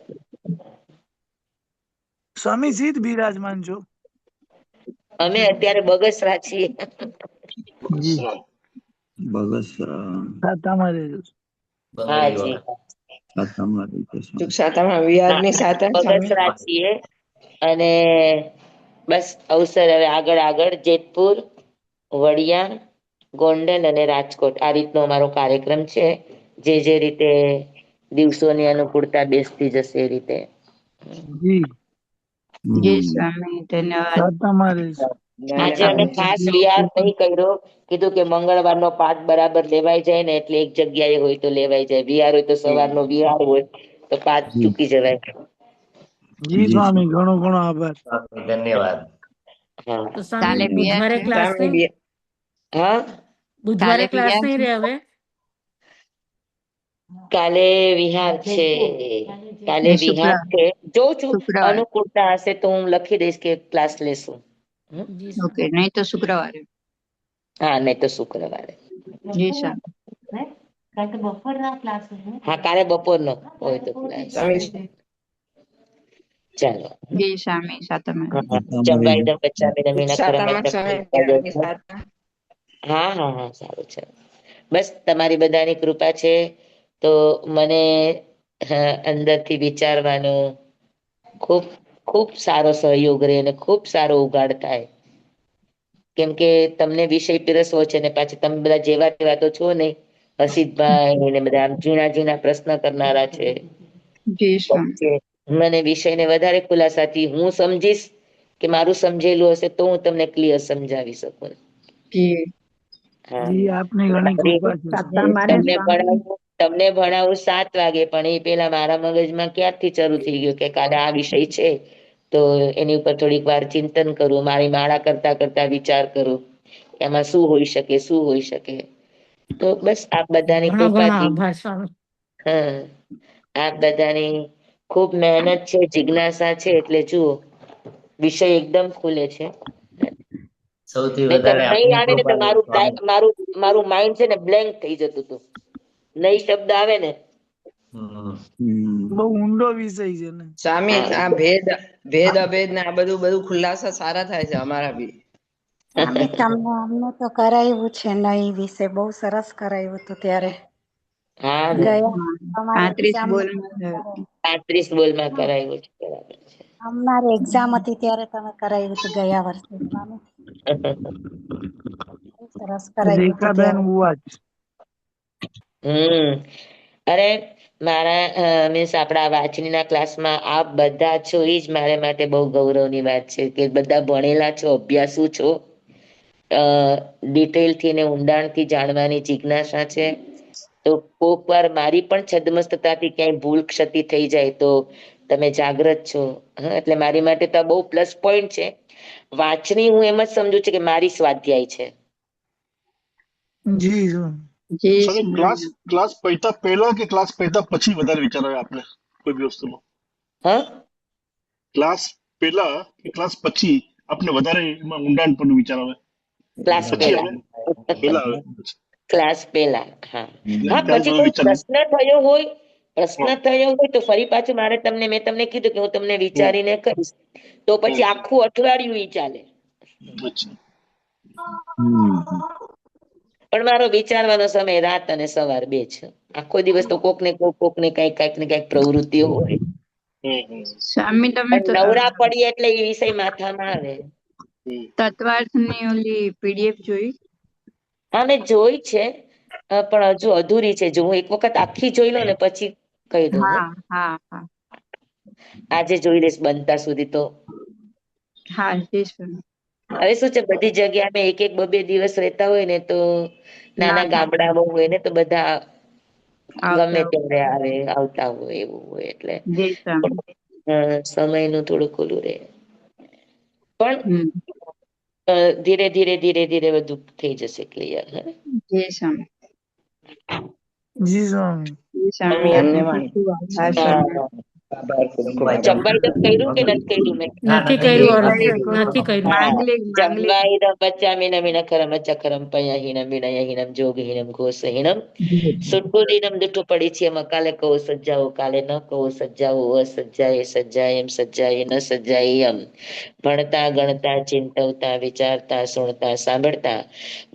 સ્વામી સીધ બિરાજમાન છો. અમે અત્યારે બગસરા છીએ. બગસરા. હાજી, બગસરા છીએ. અને બસ અવસર હવે આગળ જેતપુર, વડિયા, ગોંડલ અને રાજકોટ આ રીતનો અમારો કાર્યક્રમ છે. જે રીતે દિવસોની અનુકૂળતા બેસતી જશે એ રીતે. જી સ્વામી ધન્યવાદ. આજે અમે ખાસ વિહાર નહીં કર્યો. કીધું કે મંગળવારનો પાઠ બરાબર લેવાઈ જાય ને, એટલે એક જગ્યાએ હોય તો લેવાઈ જાય. વિહાર હોય તો સવારનો વિહાર હોય તો પાઠ ચૂકી જવાય. જી સ્વામી, ઘણો ઘણો આભાર. ધન્યવાદ. તો સ્વામી બુધવારે ક્લાસ નહીં? હા, બુધવારે ક્લાસ નહીં રહે હવે? કાલે વિહાર છે. જોઉં છું, અનુકૂળતા હશે તો હું લખી દઈશ કે ક્લાસ લેશું. ઓકે, નહીં તો શુક્રવારે. હા, નહીં તો શુક્રવારે. જી સર. હા, કાલે બપોરનો હોય તો ક્લાસ. ચાલો. જી સ્વામી. સાતમ. ચંબાઈદમ પચામીનમી હા, સારું છે. બસ તમારી બધાની કૃપા છે તો મને અંદરથી વિચારવાનો ખૂબ ખૂબ સારો સહયોગ રહે અને ખૂબ સારો ઉગાડ થાય. કેમ કે તમને વિષય પીરસવો છે ને પાછી તમે બધા જેવા તેવા તો છો નહીં. હસીતભાઈ ને બધા આમ ઝીણા પ્રશ્ન કરનારા છે. મને વિષયને વધારે ખુલાસાથી હું સમજીશ કે મારું સમજેલું હશે તો હું તમને ક્લિયર સમજાવી શકું. જી આપની ઘણી કૃપા છે. તમને ભણાવું તમને ભણાવું 7 વાગે, પણ એ પેલા મારા મગજમાં ક્યારથી શરૂ થઈ ગયું કે કાલે આ વિષય છે તો એની ઉપર થોડીક વાર ચિંતન કરું, મારી માળા કરતા કરતા વિચાર કરું એમાં શું હોઈ શકે, શું હોઈ શકે. તો બસ આપ બધાની ઘણો ઘણો કૃપાથી, આભાર સ્વામી. હા, આપ બધાની ખૂબ મહેનત છે, જિજ્ઞાસા છે, એટલે જુઓ વિષય એકદમ ખુલે છે. સૌથી નહીંતર વધારે નહીં આપની આવે ને તો કૃપા છે મારું સ્વામી. મારું મારું માઇન્ડ છે ને બ્લેન્ક થઈ જતું હતું. નહીં શબ્દ આવે ને બહુ ઊંડો વિષય છે ને. સ્વામી હા. આ ભેદ અભેદ ને આ બધું ખુલાસા સારા થાય છે અમારા બી. સ્વામી તમને અમને તો કરાવ્યું છે નહીં વિશે બહુ સરસ કરાવ્યું હતું ત્યારે હા ને, ગયા અમારી 35 એક્ઝામ બોલમાં થયું. 35 બોલમાં કરાવ્યું છે, બરાબર છે. અમારી એક્ઝામ હતી ત્યારે તમે કરાવ્યું હતું ગયા વર્ષે સ્વામી બહુ સરસ કરાવ્યું હતું રેખાબેન ત્યારે. ઉવાચ. અરે મારા મીન્સ આપણા વાંચનીના ક્લાસમાં આપ બધા છો એ જ મારા માટે બહુ ગૌરવની વાત છે કે બધા ભણેલા છો, અભ્યાસુ છો, ડિટેલથી ને ઊંડાણથી જાણવાની જિજ્ઞાસા છે. તો કોક વાર મારી પણ છદ્મસ્તતાથી ક્યાંય ભૂલ ક્ષતિ થઈ જાય તો તમે જાગ્રત છો. હા, એટલે મારી માટે તો આ બહુ પ્લસ પોઈન્ટ છે. વાંચની હું એમ જ સમજુ છું કે મારી સ્વાધ્યાય છે. જી સ્વામી. જી સ્વામી, ક્લાસ પૈતા પહેલા કે ક્લાસ પૈતા પછી વધારે વિચાર આવે આપને કોઈ બી વસ્તુમાં? હા, ક્લાસ પહેલા કે ક્લાસ પછી આપને વધારે એમાં ઊંડાણ પર વિચાર આવે? ક્લાસ પછી પહેલા. આવે? પહેલા આવે. ક્લાસ પહેલા, હા. હા, ત્યારે પછી તમે કોઈ વિચાર પ્રશ્ન થયો હોય તો ફરી પાછું મેં તમને કીધું કે હું તમને વિચારીને કહીશ, તો પછી આખું અઠવાડિયું ઈ ચાલે. અચ્છા. પણ મારો વિચારવાનો સમય રાત અને સવાર 2 છે. આખો દિવસ તો કોક ને કઈક પ્રવૃત્તિઓ હોય. સ્વામી તમે પણ નવરા પડીએ એટલે એ વિષય માથામાં આવે. તત્વાર્થની ઓલી પીડીએફ જોઈ? હા, મેં જોઈ છે, પણ હજુ અધૂરી છે. જો હું એક વખત આખી જોઈ લઉં ને પછી કહી દઉં. હા હા હા આજે જોઈ લઈશ બનતા સુધી તો. હા જી સ્વામી. હવે શું છે, બધી જગ્યા અમે 1-1, 2-2 દિવસ રહેતા હોય ને તો ના નાના થાય. ગામડામાં હોય ને તો બધા ગમે આવતા ત્યારે આવતા હોય એવું હોય એટલે જી સ્વામી. સમયનું થોડુંક ઓલું રહે. પણ હમ ધીરે ધીરે ધીરે ધીરે બધું થઈ જશે ક્લિયર. જી સ્વામી. જી સ્વામી. જી સ્વામી આપનો ખૂબ ખૂબ આભાર સ્વામી. જમવાઈ કર્યું કે નથી કર્યું મેં? નથી એ કર્યું કરે અરુણ, કરો. નથી કર્યું. માંગલિક જમવાઈ પચામીનમ વિનખરમ અચખરમ પયાહીનમ વિનયહીનમ જોગહીનમ ઘોષહીનમ સુટુલીનમ દુઠું પડી છે કાલે કહો સજ્જાઓ, કાલે ન કહો સજ્જાઓ, અસજ્જાએ સજ્જાય એમ સજ્જાએ ન સજ્જાય એમ. ભણતા ગણતા ચિંતવતા વિચારતા સુણતા સાંભળતા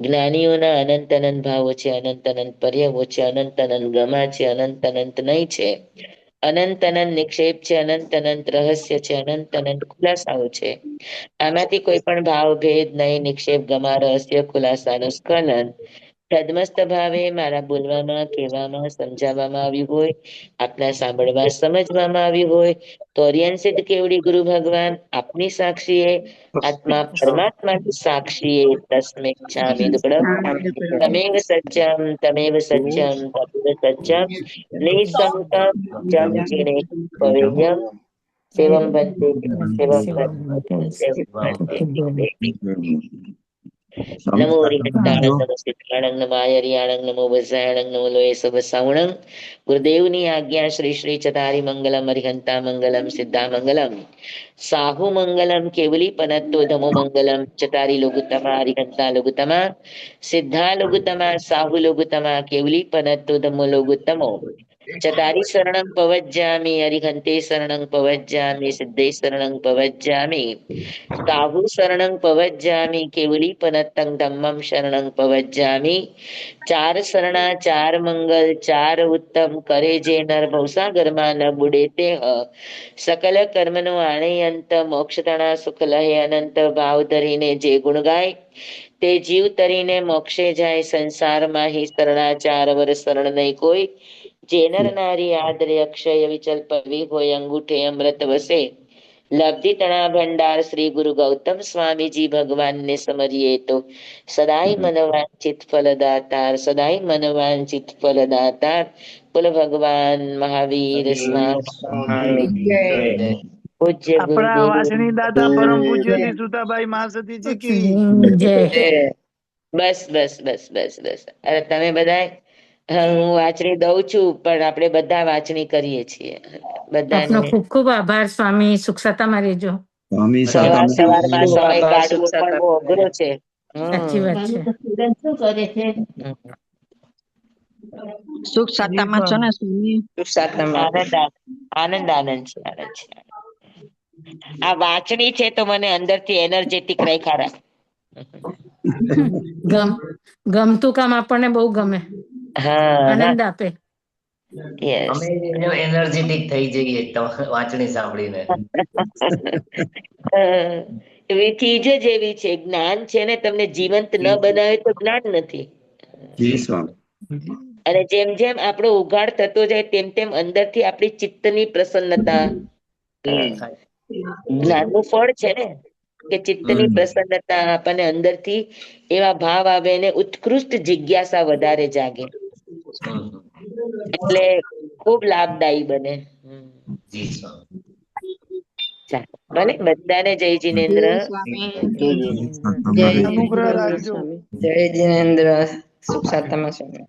જ્ઞાનીઓના અનંત અનંત ભાવો છે, અનંત અનંત પર્યાવો છે, અનંત અનંત ગમા છે, અનંત અનંત નહીં છે, અનંત અનંત નિક્ષેપ છે, અનંત અનંત રહસ્ય છે, અનંત અનંત ખુલાસાઓ છે. આમાંથી કોઈ પણ ભાવ ભેદ નહીં, નિક્ષેપ ગમા રહસ્ય ખુલાસાનું સ્ખલન તદમસ્ત ભાવે મારા બોલવામાં, કહેવામાં, સમજાવવામાં આવ્યું હોય, આપના સાંભળવા સમજવામાં આવ્યું હોય તો અરિયન સિદ્ધ કેવડી ગુરુ ભગવાન આપની સાક્ષીએ, આત્મા પરમાત્માની સાક્ષીએ તસ્મે ક્ષામિ દુક્કડમ તમેવ સત્યમ તમેવ સત્યમ તમેવ સત્યમ નિસંકલ્પ જમ જીણે પવેયમ સેવમ ભંતે સેવમ ભંતે સેવમ ભંતે. નમો હરિહંતાણંદ નમો સિદ્ધાણંદ નમો આયર્યાણંદ નમો વજ્રાયણંદ નમો લોય સબ સાવણંગ. ગુરુદેવની આજ્ઞા શ્રી શ્રી ચતારી મંગલમ હરિહંતા મંગલમ સિદ્ધા મંગલમ સાહુ મંગલમ કેવલી પનત્તો ધમો મંગલમ ચતારી લઘુત્તમા હરિહંતા લઘુત્તમા સિદ્ધા લઘુત્તમા સાહુ લઘુત્તમા કેવલી પનત્તો ધમો લઘુત્તમો ચતારી શરણં પવજ્જામિ હરિહંતે શરણં પવજ્જામિ સિદ્ધે શરણં પવજ્જામિ સાહુ શરણં પવજ્જામિ કેવલી પનત્તં ધમ્મં શરણં પવજ્જામિ. ચાર શરણા ચાર મંગલ ચાર ઉત્તમ કરે જે નર ભવસાગરમાં ન બુડે તે સકલ કર્મનો આણે અંત મોક્ષ તણા સુખ લહે અનંત ભાવ ધરીને જે ગુણ ગાય તે જીવ તરીને મોક્ષે જાય. સંસારમાં હિ શરણાચાર વર શરણ નહીં કોઈ, જે નર નારી આદરે અક્ષય વિચલ પવી હોય અંગૂઠે અમૃત વસે લબ્ધિ તણા ભંડાર શ્રી ગુરુ ગૌતમ સ્વામીજી ભગવાનને સમરીએ તો સદાય મનવાંચિત ફલદાતાર, સદાય મનવાંચિત ફલદાતાર. બોલો ભગવાન મહાવીર સ્વામી પૂજ્ય આપણા ગુરુદેવ વાસણી દાદા પરમ પૂજ્ય શ્રી સુતાભાઈ મહાસતીજી કી જય. બસ બસ બસ બસ બસ. અરે તમે બધા, હું વાંચણી દઉં છું પણ આપણે બધા વાંચણી કરીએ છીએ. બધાને આપનો ખૂબ ખૂબ આભાર સ્વામી. સુખ સતામાં રહેજો. સ્વામી સવાર સાથે સવારમાં ખૂબ સમય આભાર, કાઢવો સુખ પણ બહુ અઘરો છે. સાચી વાત છે. સુખ સાતામાં છો ને સ્વામી? સુખ સાતનામાં. આનંદ આનંદ છે, આનંદ છે. આ વાંચણી છે તો મને અંદરથી એનર્જેટિક રાખ્યા રાખ. ગમતું કામ આપણને બહુ ગમે, હા આનંદ આપે. યસ. અમે એનર્જેટિક થઈ જઈએ વાંચણી સાંભળીને. ચીજ જ એવી છે, જ્ઞાન છે ને તમને જીવંત ન બનાવે તો જ્ઞાન નથી. જી સ્વામી. અને જેમ જેમ આપણો ઉઘાડ થતો જાય તેમ તેમ અંદરથી આપણી ચિત્તની પ્રસન્નતા, જ્ઞાનનું ફળ છે ને કે ચિત્તની પ્રસન્નતા આપણને અંદરથી એવા ભાવ આવે ને ઉત્કૃષ્ટ જિજ્ઞાસા વધારે જાગે, એટલે ખૂબ લાભદાયી બને. જી સ્વામી. ચાલો ભલે, બધાને જય જિનેન્દ્ર. જય સ્વામી. જય અનુગ્રહ રાખજો. જય જીનેન્દ્ર. સુખ સાતનામાં સ્વામી.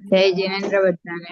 જય જીનેન્દ્ર બધાને.